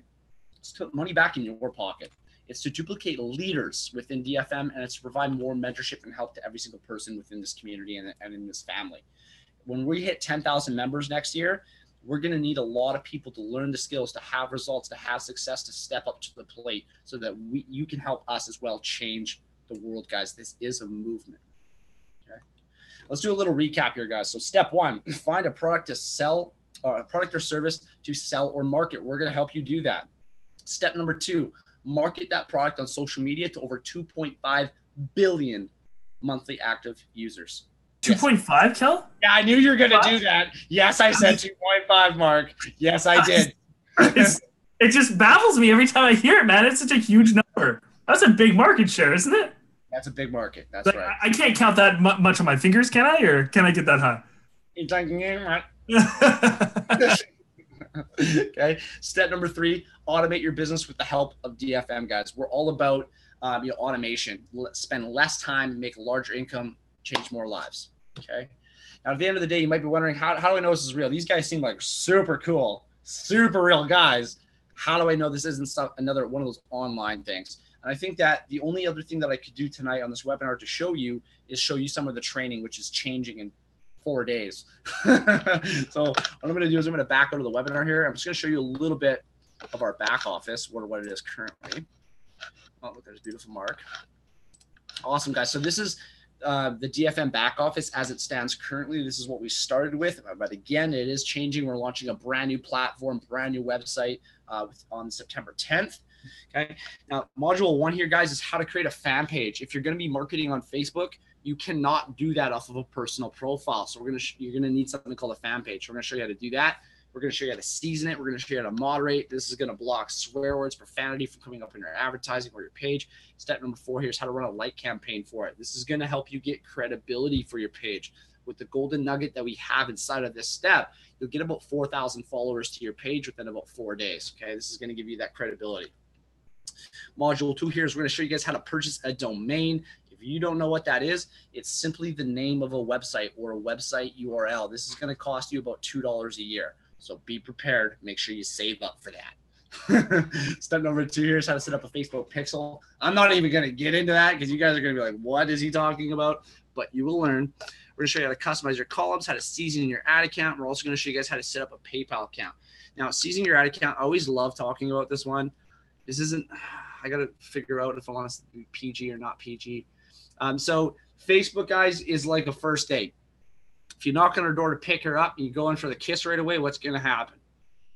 It's to put money back in your pocket. It's to duplicate leaders within DFM, and it's to provide more mentorship and help to every single person within this community and in this family. When we hit 10,000 members next year, we're going to need a lot of people to learn the skills, to have results, to have success, to step up to the plate so that you can help us as well change the world, guys. This is a movement. Okay. Let's do a little recap here, guys. So step 1, find a product to sell, or a product or service to sell or market. We're going to help you do that. Step number 2, market that product on social media to over 2.5 billion monthly active users. 2.5, Kel? Yeah, I knew you were going to do that. Yes, I said 2.5, Mark. Yes, I did. It just baffles me every time I hear it, man. It's such a huge number. That's a big market share, isn't it? That's a big market. That's like, right. I can't count that much on my fingers, can I? Or can I get that high? Okay. Step number 3, automate your business with the help of DFM, guys. We're all about automation. Spend less time, make a larger income, change more lives. Okay. Now, at the end of the day, you might be wondering, how do I know this is real? These guys seem like super cool, super real guys. How do I know this isn't another one of those online things? And I think that the only other thing that I could do tonight on this webinar to show you is show you some of the training, which is changing in 4 days. So what I'm going to do is I'm going to back out of the webinar here. I'm just going to show you a little bit of our back office, what it is currently. Oh, look, there's beautiful Mark. Awesome, guys. So this is the DFM back office as it stands currently. This is what we started with, but again, it is changing. We're launching a brand new platform, brand new website on September 10th. Okay. Now, module 1 here, guys, is how to create a fan page. If you're going to be marketing on Facebook, you cannot do that off of a personal profile. So you're going to need something called a fan page. We're going to show you how to do that. We're going to show you how to season it. We're going to show you how to moderate. This is going to block swear words, profanity from coming up in your advertising or your page. Step number 4 here is how to run a like campaign for it. This is going to help you get credibility for your page. With the golden nugget that we have inside of this step, you'll get about 4,000 followers to your page within about 4 days. Okay, this is going to give you that credibility. Module 2 here is we're going to show you guys how to purchase a domain. If you don't know what that is, it's simply the name of a website or a website URL. This is going to cost you about $2 a year. So be prepared. Make sure you save up for that. Step number 2 here is how to set up a Facebook pixel. I'm not even going to get into that because you guys are going to be like, what is he talking about? But you will learn. We're going to show you how to customize your columns, how to season your ad account. We're also going to show you guys how to set up a PayPal account. Now, seasoning your ad account, I always love talking about this one. This isn't, I got to figure out if I want to be PG or not PG. So Facebook, guys, is like a first date. If you knock on her door to pick her up and you go in for the kiss right away, what's going to happen?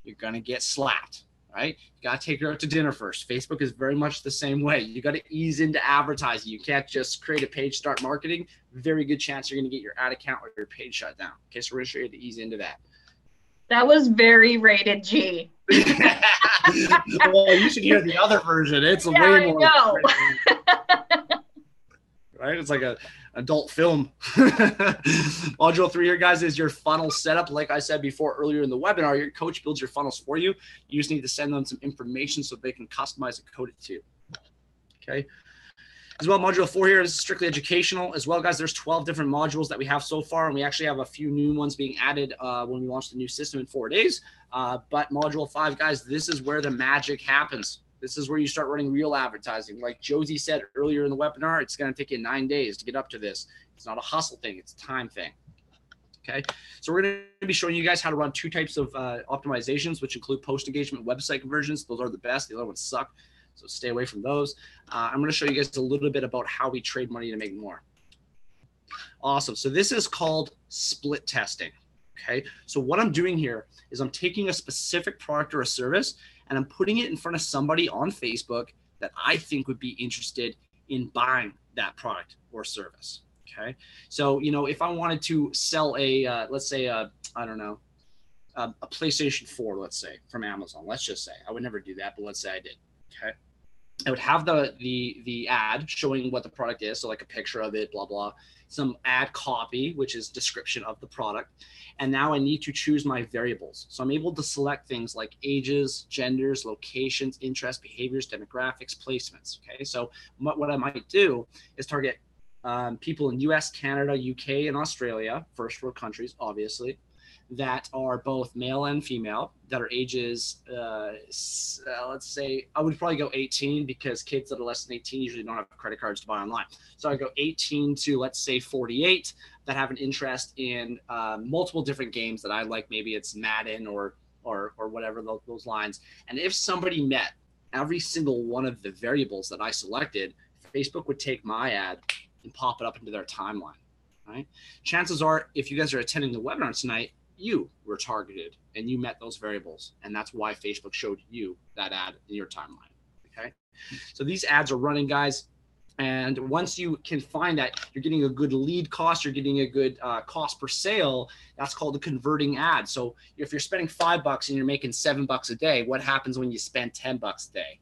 You're going to get slapped, right? You got to take her out to dinner first. Facebook is very much the same way. You got to ease into advertising. You can't just create a page, start marketing. Very good chance you're going to get your ad account or your page shut down. Okay, so we're going to show you how to ease into that. That was very rated G. Well, you should hear the other version. It's way more. Right? It's like an adult film. Module 3 here, guys, is your funnel setup. Like I said before earlier in the webinar, your coach builds your funnels for you. You just need to send them some information so they can customize and code it to you. Okay. As well, module 4 here is strictly educational. As well, guys, there's 12 different modules that we have so far, and we actually have a few new ones being added when we launch the new system in 4 days. But module 5, guys, this is where the magic happens. This is where you start running real advertising. Like Josie said earlier in the webinar, it's going to take you 9 days to get up to this. It's not a hustle thing. It's a time thing. Okay, so we're going to be showing you guys how to run 2 types of optimizations, which include post-engagement website conversions. Those are the best. The other ones suck. So stay away from those. I'm going to show you guys a little bit about how we trade money to make more. Awesome. So this is called split testing. Okay. So what I'm doing here is I'm taking a specific product or a service and I'm putting it in front of somebody on Facebook that I think would be interested in buying that product or service. Okay. So, you know, if I wanted to sell a, let's say, I don't know, a PlayStation 4, let's say, from Amazon, let's just say, I would never do that, but let's say I did. Okay. I would have the ad showing what the product is. So like a picture of it, blah, blah, some ad copy, which is description of the product. And now I need to choose my variables. So I'm able to select things like ages, genders, locations, interests, behaviors, demographics, placements. Okay. So what I might do is target people in US, Canada, UK, and Australia, first world countries, obviously, that are both male and female, that are ages, let's say, I would probably go 18 because kids that are less than 18 usually don't have credit cards to buy online. So I go 18 to, let's say, 48 that have an interest in multiple different games that I like. Maybe it's Madden or whatever those lines. And if somebody met every single one of the variables that I selected, Facebook would take my ad and pop it up into their timeline. Right? Chances are, if you guys are attending the webinar tonight, you were targeted and you met those variables. And that's why Facebook showed you that ad in your timeline. Okay. So these ads are running, guys. And once you can find that you're getting a good lead cost, you're getting a good cost per sale, that's called a converting ad. So if you're spending $5 and you're making $7 a day, what happens when you spend $10 a day?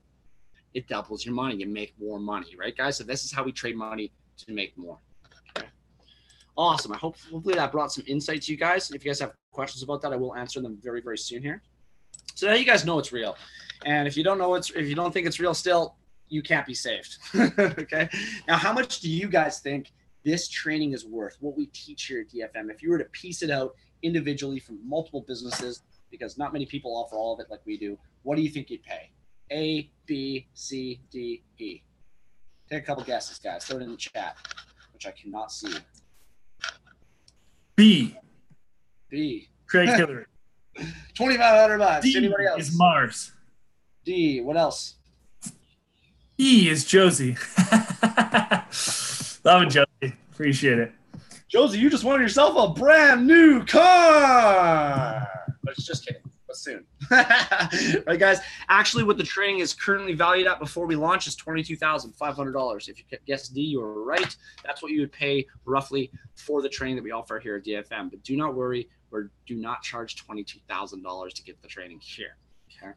It doubles your money. You make more money, right, guys? So this is how we trade money to make more. Awesome. Hopefully that brought some insight to you guys. If you guys have questions about that, I will answer them very, very soon here. So now you guys know it's real. And if you don't know if you don't think it's real still, you can't be saved. Okay. Now, how much do you guys think this training is worth? What we teach here at DFM, if you were to piece it out individually from multiple businesses, because not many people offer all of it like we do, what do you think you'd pay? A, B, C, D, E. Take a couple guesses, guys. Throw it in the chat, which I cannot see. B. Craig $2,500. D Anybody else? is Mars. D. What else? E is Josie. Love it, Josie. Appreciate it. Josie, you just won yourself a brand new car. But it's just kidding. But soon. Right, guys. Actually, what the training is currently valued at before we launch is $22,500. If you guessed D, you were right. That's what you would pay roughly for the training that we offer here at DFM. But do not worry, we do not charge $22,000 to get the training here. Okay.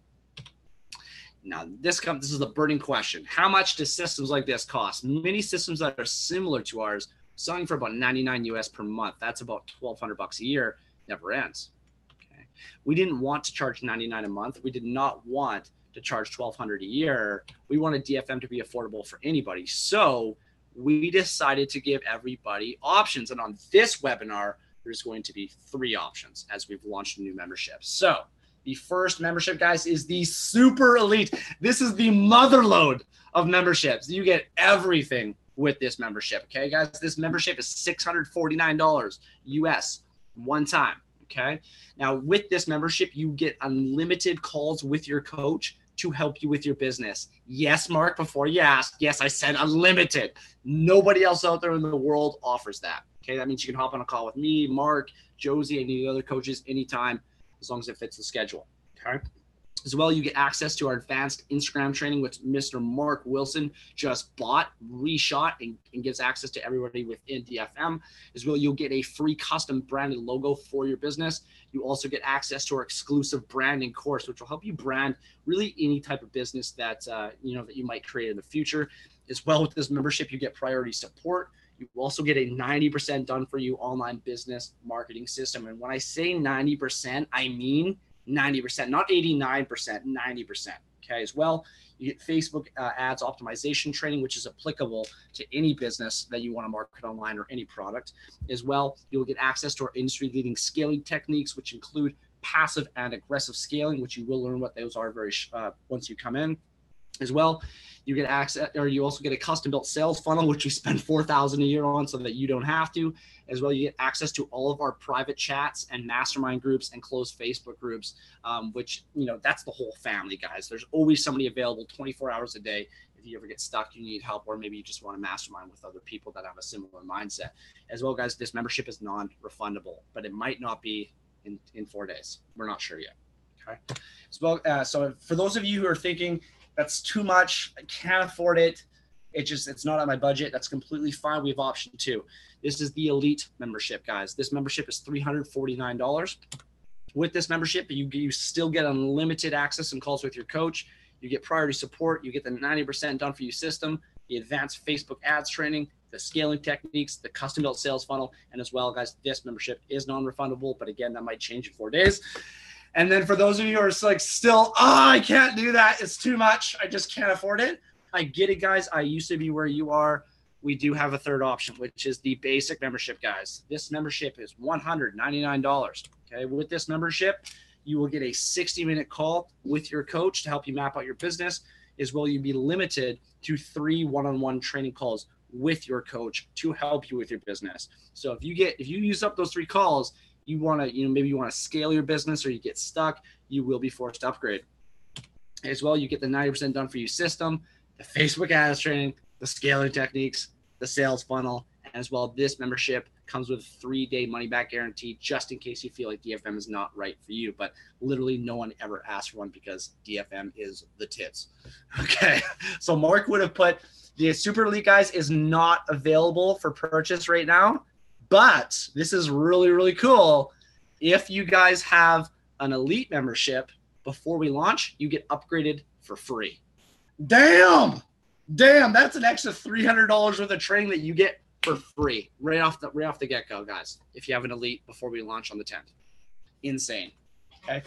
Now, this is the burning question. How much do systems like this cost? Many systems that are similar to ours, selling for about 99 US per month. That's about $1,200 a year. Never ends. Okay. We didn't want to charge 99 a month. We did not want to charge 1,200 a year. We wanted DFM to be affordable for anybody. So we decided to give everybody options. And on this webinar, there's going to be 3 options as we've launched a new membership. So the first membership, guys, is the Super Elite. This is the motherload of memberships. You get everything with this membership. Okay, guys, this membership is $649 US one time. Okay, now with this membership, you get unlimited calls with your coach to help you with your business. Yes, Mark, before you ask, yes, I said unlimited. Nobody else out there in the world offers that. Okay, that means you can hop on a call with me, Mark, Josie, any of the other coaches anytime, as long as it fits the schedule. Okay. As well, you get access to our advanced Instagram training, which Mr. Mark Wilson just bought, reshot, and gives access to everybody within DFM. As well, you'll get a free custom branded logo for your business. You also get access to our exclusive branding course, which will help you brand really any type of business that that you might create in the future. As well, with this membership, you get priority support. You also get a 90% done for you online business marketing system. And when I say 90%, I mean 90%, not 89%, 90%. Okay, as well, you get Facebook ads optimization training, which is applicable to any business that you want to market online or any product. As well, you'll get access to our industry leading scaling techniques, which include passive and aggressive scaling, which you will learn what those are once you come in. As well, you get access, or you also get a custom built sales funnel, which we spend $4,000 a year on so that you don't have to. As well, you get access to all of our private chats and mastermind groups and closed Facebook groups, which, that's the whole family, guys. There's always somebody available 24 hours a day. If you ever get stuck, you need help, or maybe you just want to mastermind with other people that have a similar mindset. As well, guys, this membership is non-refundable, but it might not be in 4 days. We're not sure yet. Okay. As well, so for those of you who are thinking, that's too much, I can't afford it, it's not on my budget, that's completely fine. We have option 2. This is the Elite membership, guys. This membership is $349. With this membership, you still get unlimited access and calls with your coach. You get priority support. You get the 90% done for you system, the advanced Facebook ads training, the scaling techniques, the custom built sales funnel, and as well, guys, this membership is non-refundable, but again, that might change in 4 days. And then for those of you who are like still, I can't do that, it's too much, I just can't afford it. I get it, guys. I used to be where you are. We do have a third option, which is the basic membership, guys. This membership is $199. Okay, with this membership, you will get a 60-minute call with your coach to help you map out your business. As well, you'll be limited to 3 one-on-one training calls with your coach to help you with your business. So if you use up those 3 calls, you want to, maybe you want to scale your business or you get stuck, you will be forced to upgrade. As well, you get the 90% done for you system, the Facebook ads training, the scaling techniques, the sales funnel, and as well, this membership comes with a 3-day money-back guarantee just in case you feel like DFM is not right for you. But literally no one ever asked for one because DFM is the tits. Okay, so Mark would have put the Super Elite, guys, is not available for purchase right now. But this is really, really cool. If you guys have an Elite membership before we launch, you get upgraded for free. Damn, that's an extra $300 worth of training that you get for free right off the get-go, guys. If you have an Elite before we launch on the 10th, insane. Okay,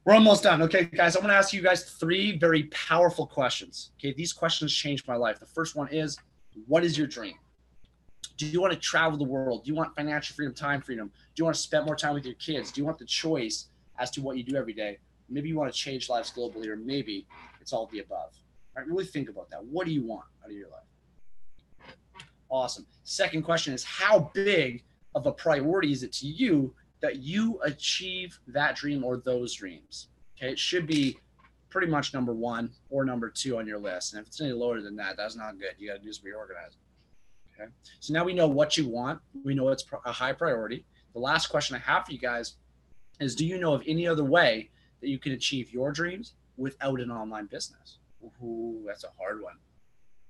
we're almost done. Okay, guys, I'm going to ask you guys 3 very powerful questions. Okay, these questions changed my life. The first one is, what is your dream? Do you want to travel the world? Do you want financial freedom, time freedom? Do you want to spend more time with your kids? Do you want the choice as to what you do every day? Maybe you want to change lives globally, or maybe it's all of the above. All right, really think about that. What do you want out of your life? Awesome. Second question is, how big of a priority is it to you that you achieve that dream or those dreams? Okay, it should be pretty much number 1 or number 2 on your list. And if it's any lower than that, that's not good. You got to do some reorganizing. Okay. So now we know what you want. We know it's a high priority. The last question I have for you guys is, do you know of any other way that you can achieve your dreams without an online business? Ooh, that's a hard one.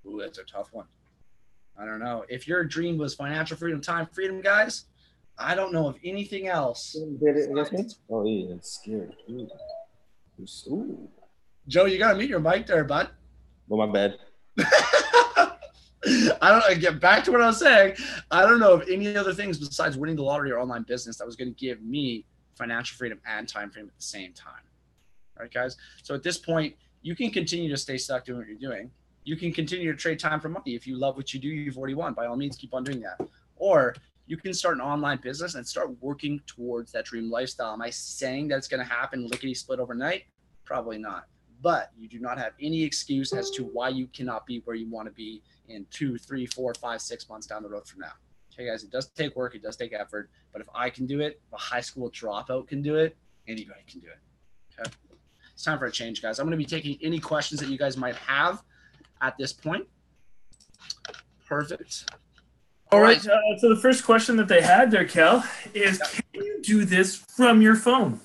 Ooh, that's a tough one. I don't know. If your dream was financial freedom, time freedom, guys, I don't know of anything else. Oh, yeah, it's scared. Ooh. Joe, you got to mute your mic there, bud. Oh, my bad. I get back to what I was saying. I don't know of any other things besides winning the lottery or online business that was going to give me financial freedom and time freedom at the same time. All right, guys. So at this point, you can continue to stay stuck doing what you're doing. You can continue to trade time for money. If you love what you do, you've already won. By all means, keep on doing that. Or you can start an online business and start working towards that dream lifestyle. Am I saying that it's going to happen lickety-split overnight? Probably not. But you do not have any excuse as to why you cannot be where you want to be in 2, 3, 4, 5, 6 months down the road from now. Okay, guys, it does take work. It does take effort. But if I can do it, if a high school dropout can do it, anybody can do it. Okay, it's time for a change, guys. I'm going to be taking any questions that you guys might have at this point. Perfect. All right. So the first question that they had there, Kel, is can you do this from your phone?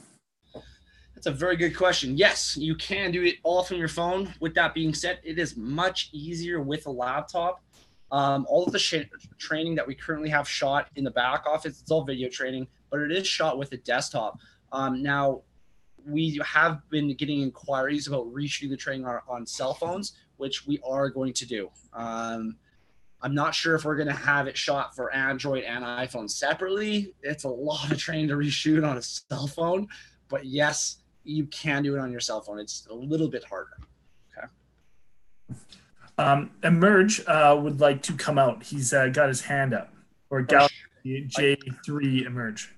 That's a very good question. Yes, you can do it all from your phone. With that being said, it is much easier with a laptop. All of the training that we currently have shot in the back office, it's all video training, but it is shot with a desktop. Now, we have been getting inquiries about reshooting the training on cell phones, which we are going to do. I'm not sure if we're going to have it shot for Android and iPhone separately. It's a lot of training to reshoot on a cell phone, but yes, you can do it on your cell phone. It's a little bit harder. Okay. Emerge would like to come out. He's got his hand up. Or Galaxy J3 Emerge.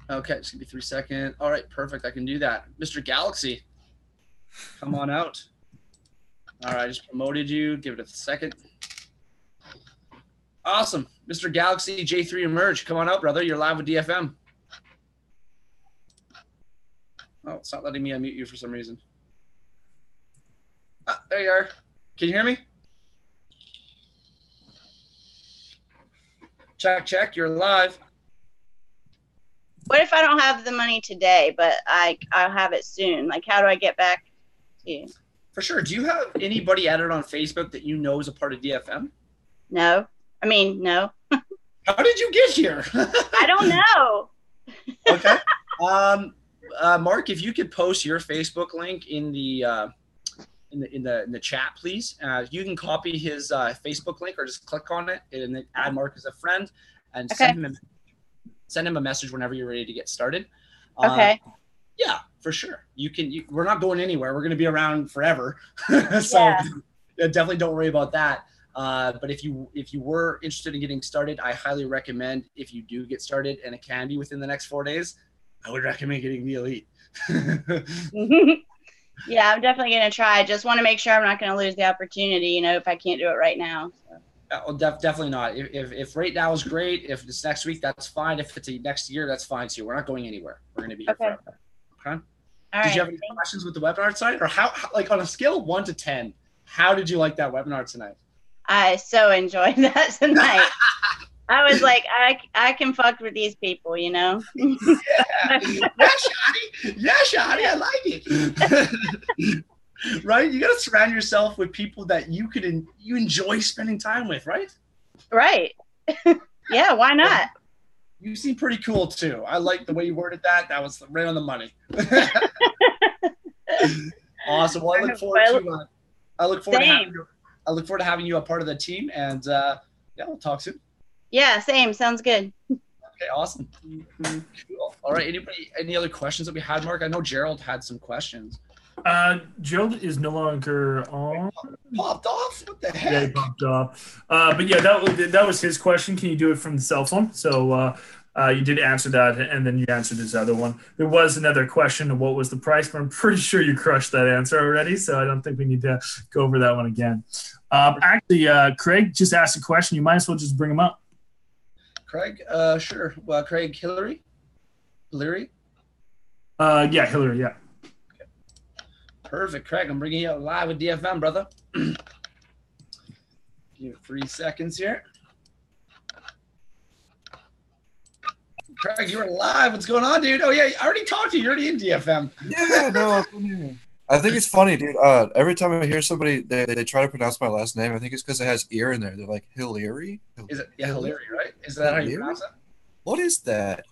Okay, just give me 3 seconds. All right, perfect. I can do that. Mr. Galaxy, come on out. All right, I just promoted you. Give it a second. Awesome. Mr. Galaxy J3 Emerge. Come on out, brother. You're live with DFM. Oh, it's not letting me unmute you for some reason. Ah, there you are. Can you hear me? Check, check. You're live. What if I don't have the money today, but I'll have it soon? Like, how do I get back to you? For sure. Do you have anybody added on Facebook that you know is a part of DFM? No. I mean, no. How did you get here? I don't know. Okay. Mark, if you could post your Facebook link in the chat, please. You can copy his Facebook link or just click on it and then add Mark as a friend and send him a message whenever you're ready to get started. Okay. Yeah, for sure. We're not going anywhere. We're going to be around forever. So definitely don't worry about that. But if you were interested in getting started, I highly recommend, if you do get started, and it can be within the next 4 days, I would recommend getting the Elite. Yeah, I'm definitely going to try. Just want to make sure I'm not going to lose the opportunity, if I can't do it right now. So. Well, definitely not. If right now is great, if it's next week, that's fine. If it's next year, that's fine too. We're not going anywhere. We're going to be here forever. Okay. Did you have any questions with the webinar tonight, or how like on a scale of 1 to 10, how did you like that webinar tonight? I so enjoyed that tonight. I was like, I can fuck with these people, Yeah, Shadi, I like it. Right? You got to surround yourself with people that you enjoy spending time with, right? Right. Yeah, why not? You seem pretty cool too. I like the way you worded that. That was right on the money. Awesome. Well, I look forward to having you a part of the team, and we'll talk soon. Yeah, same. Sounds good. Okay, awesome. Cool. All right. Any other questions that we had, Mark? I know Gerald had some questions. Gerald is no longer on. Popped off? What the heck? Yeah, he popped off. But yeah, that was his question. Can you do it from the cell phone? So you did answer that, and then you answered his other one. There was another question of what was the price, but I'm pretty sure you crushed that answer already, so I don't think we need to go over that one again. Actually, Craig just asked a question. You might as well just bring him up. Craig? Sure. Well, Craig Hillary? Yeah, Hillary, yeah. Okay. Perfect, Craig. I'm bringing you live with DFM, brother. Give it 3 seconds here. Craig, you are live. What's going on, dude? Oh yeah, I already talked to you. You're already in DFM. Yeah, no, I think it's funny, dude. Every time I hear somebody, they try to pronounce my last name. I think it's because it has ear in there. They're like Hilary. Is it Hilary, right? Is that how you pronounce it? What is that?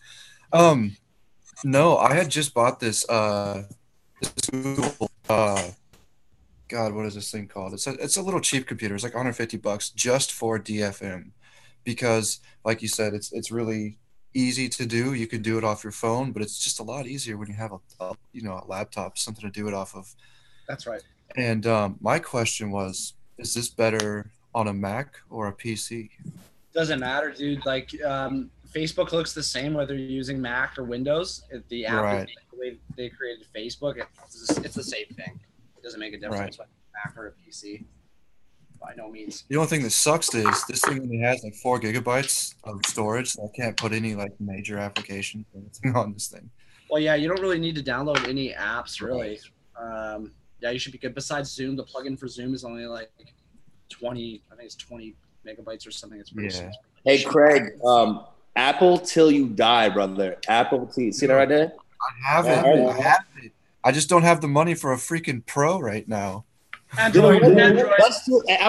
No, I had just bought this Google, God, what is this thing called? It's a little cheap computer. It's like $150 just for DFM, because like you said, it's really easy to do. You can do it off your phone, but it's just a lot easier when you have a laptop, something to do it off of. That's right. And my question was, is this better on a Mac or a PC? Doesn't matter, dude. Like Facebook looks the same whether you're using Mac or Windows. The app, Right. the way they created Facebook, it's the same thing. It doesn't make a difference whether Mac or a PC. By no means. The only thing that sucks is this thing only has like 4 gigabytes of storage, so I can't put any like major application or anything on this thing. Well, yeah, you don't really need to download any apps, really. Yeah, you should be good. Besides Zoom, the plugin for Zoom is only like 20. I think it's 20 megabytes or something. It's pretty simple. Hey, Craig, Apple till you die, brother. Apple till you see that right there? I have it. I just don't have the money for a freaking Pro right now. Android. I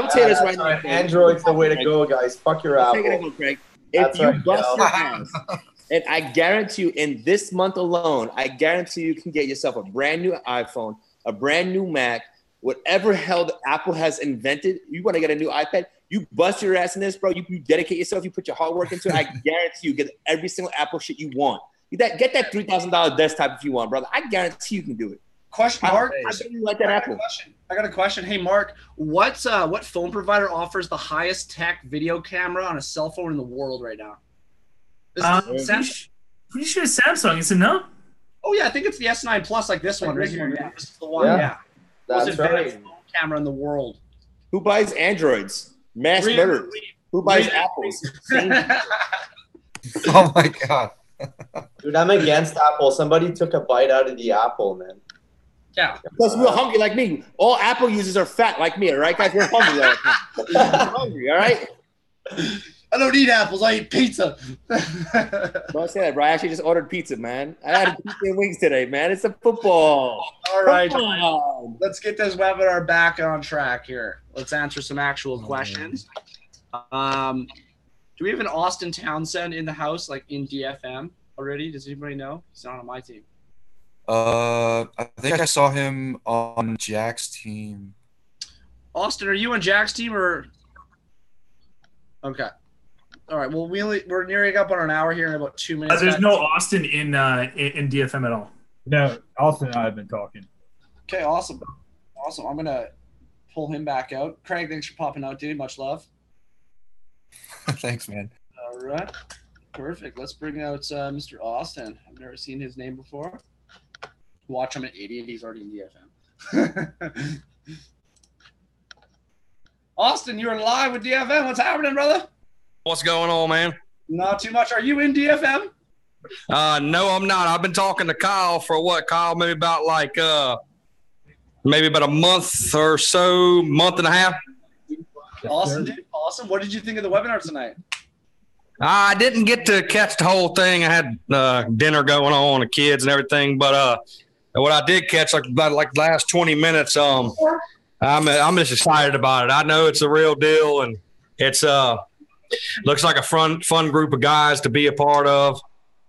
would tell you this right now. Android's the way to go, guys. Fuck your Apple. If you bust your ass, and I guarantee you, in this month alone, I guarantee you can get yourself a brand new iPhone, a brand new Mac, whatever hell that Apple has invented. You want to get a new iPad, you bust your ass in this, bro. You dedicate yourself, you put your hard work into it. I guarantee you get every single Apple shit you want. Get that $3,000 desktop if you want, brother. I guarantee you can do it. Question, Mark. I bet you like that Apple. I got a question. Hey, Mark, what phone provider offers the highest tech video camera on a cell phone in the world right now? Samsung. Pretty sure it's Samsung, is it no? Oh yeah, I think it's the S9 Plus, like this one right here. Yeah, this is the one. Yeah, Yeah, that's most advanced right. phone camera in the world. Who buys Androids? Mass murder. Who buys Apples? Oh my God. Dude, I'm against Apple. Somebody took a bite out of the apple, man. Yeah. Because we're hungry like me. All Apple users are fat like me, all right, guys? We're hungry all the time. We're hungry, all right? I don't eat apples. I eat pizza. Don't say that, bro. I actually just ordered pizza, man. I had pizza and wings today, man. It's a football. All right. Football. Let's get this webinar back on track here. Let's answer some actual questions. Do we have an Austin Townsend in the house, like in DFM already? Does anybody know? He's not on my team. I think I saw him on Jack's team. Austin, are you on Jack's team or? Okay. All right. Well, we're nearing up on an hour here in about 2 minutes. There's no Austin in DFM at all. No, Austin and I have been talking. Okay. Awesome. Awesome. I'm gonna pull him back out. Craig, thanks for popping out, dude. Much love. Thanks, man. All right. Perfect. Let's bring out Mr. Austin. I've never seen his name before. Watch him at 80 and he's already in DFM. Austin, you're live with DFM. What's happening, brother? What's going on, man? Not too much. Are you in DFM? No, I'm not. I've been talking to Kyle for Kyle? Maybe about a month or so, month and a half. Awesome, dude. Awesome. What did you think of the webinar tonight? I didn't get to catch the whole thing. I had dinner going on, the kids and everything. But what I did catch, like the last 20 minutes, I'm just excited about it. I know it's a real deal, and it's looks like a fun group of guys to be a part of.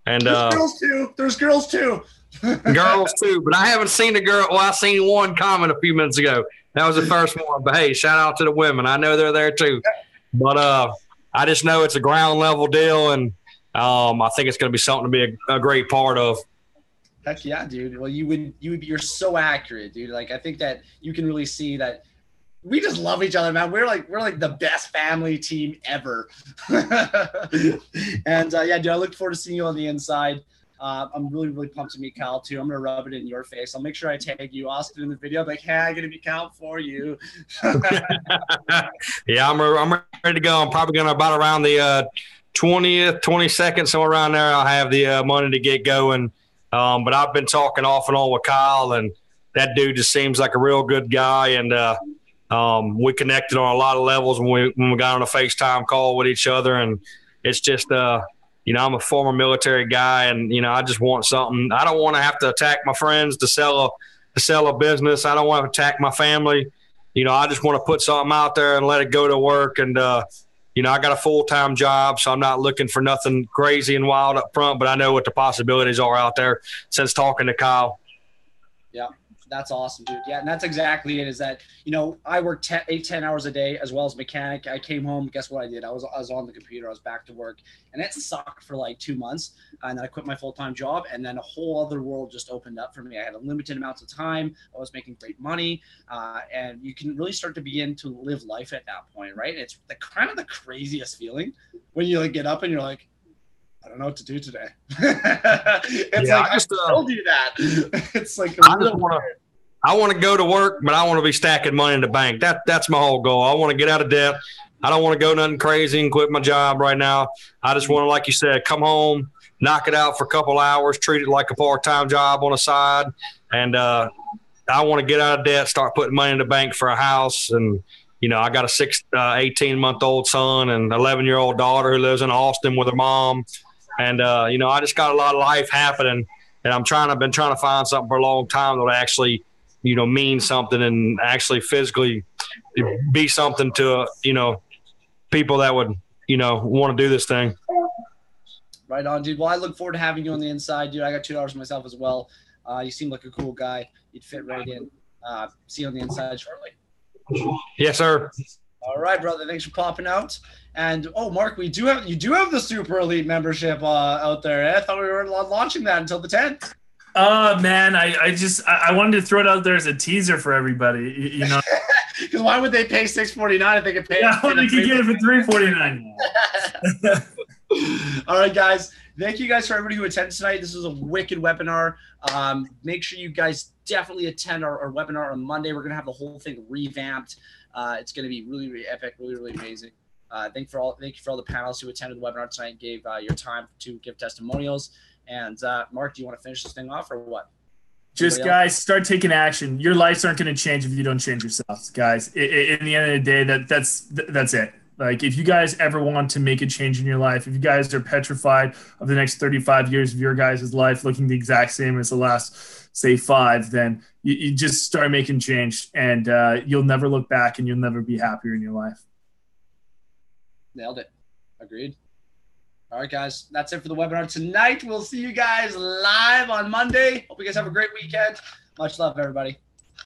And There's girls too. There's girls too. Girls too, but I haven't seen a girl. Well, I seen one comment a few minutes ago. That was the first one. But hey, shout out to the women. I know they're there too. But I just know it's a ground level deal, and I think it's going to be something to be a great part of. Heck yeah, dude. Well, you're so accurate, dude. Like, I think that you can really see that we just love each other, man. We're like the best family team ever. And yeah, dude, I look forward to seeing you on the inside. I'm really pumped to meet Kyle too. I'm gonna rub it in your face. I'll make sure I tag you, Austin, in the video. I'm like, hey, I'm gonna be Kyle for you. Yeah, I'm ready to go. I'm probably gonna about around the 20th, 22nd, somewhere around there. I'll have the money to get going. But I've been talking off and on with Kyle, and that dude just seems like a real good guy. And We connected on a lot of levels when we got on a FaceTime call with each other, and it's just you know, I'm a former military guy, and you know, I just want something. I don't want to have to attack my friends to sell a business. I don't want to attack my family. You know, I just want to put something out there and let it go to work. And you know, I got a full-time job, so I'm not looking for nothing crazy and wild up front, but I know what the possibilities are out there since talking to Kyle. Yeah, that's awesome, dude. Yeah, and that's exactly it, is that, you know, I worked 8-10 hours a day as well as mechanic. I came home, guess what I did? I was on the computer. I was back to work, and it sucked for like 2 months. And then I quit my full-time job, and then a whole other world just opened up for me. I had a limited amount of time. I was making great money, and you can really start to begin to live life at that point, right? It's the kind of the craziest feeling when you like get up and you're like, I don't know what to do today. It's Yeah, like, I still do that. It's like, I want to go to work, but I want to be stacking money in the bank. That's my whole goal. I want to get out of debt. I don't want to go nothing crazy and quit my job right now. I just want to, like you said, come home, knock it out for a couple hours, treat it like a part-time job on the side. And I want to get out of debt, start putting money in the bank for a house. And, you know, I got a 18-month-old son and 11-year-old daughter who lives in Austin with her mom. And, you know, I just got a lot of life happening. And I've been trying to find something for a long time that will actually, you know, mean something and actually physically be something to, you know, people that would, you know, want to do this thing. Right on, dude. Well, I look forward to having you on the inside, dude. I got $2 myself as well. You seem like a cool guy. You'd fit right in. See you on the inside shortly. Yes, sir. All right, brother. Thanks for popping out. And Mark, you do have the Super Elite membership out there. I thought we were launching that until the 10th. Man, I wanted to throw it out there as a teaser for everybody. You know, because why would they pay $6.49 if they could pay? Yeah, they could get it for $3.49. All right, guys. Thank you guys for everybody who attended tonight. This was a wicked webinar. Make sure you guys definitely attend our webinar on Monday. We're gonna have the whole thing revamped. It's gonna be really, really epic, really, really amazing. Thank you for all the panelists who attended the webinar tonight and gave your time to give testimonials. And Mark, do you want to finish this thing off or what? Just guys, start taking action. Your lives aren't going to change if you don't change yourselves, guys. In the end of the day, that's it. Like, if you guys ever want to make a change in your life, if you guys are petrified of the next 35 years of your guys' life looking the exact same as the last, say, 5, then you just start making change, and you'll never look back, and you'll never be happier in your life. Nailed it. Agreed. All right, guys. That's it for the webinar tonight. We'll see you guys live on Monday. Hope you guys have a great weekend. Much love, everybody.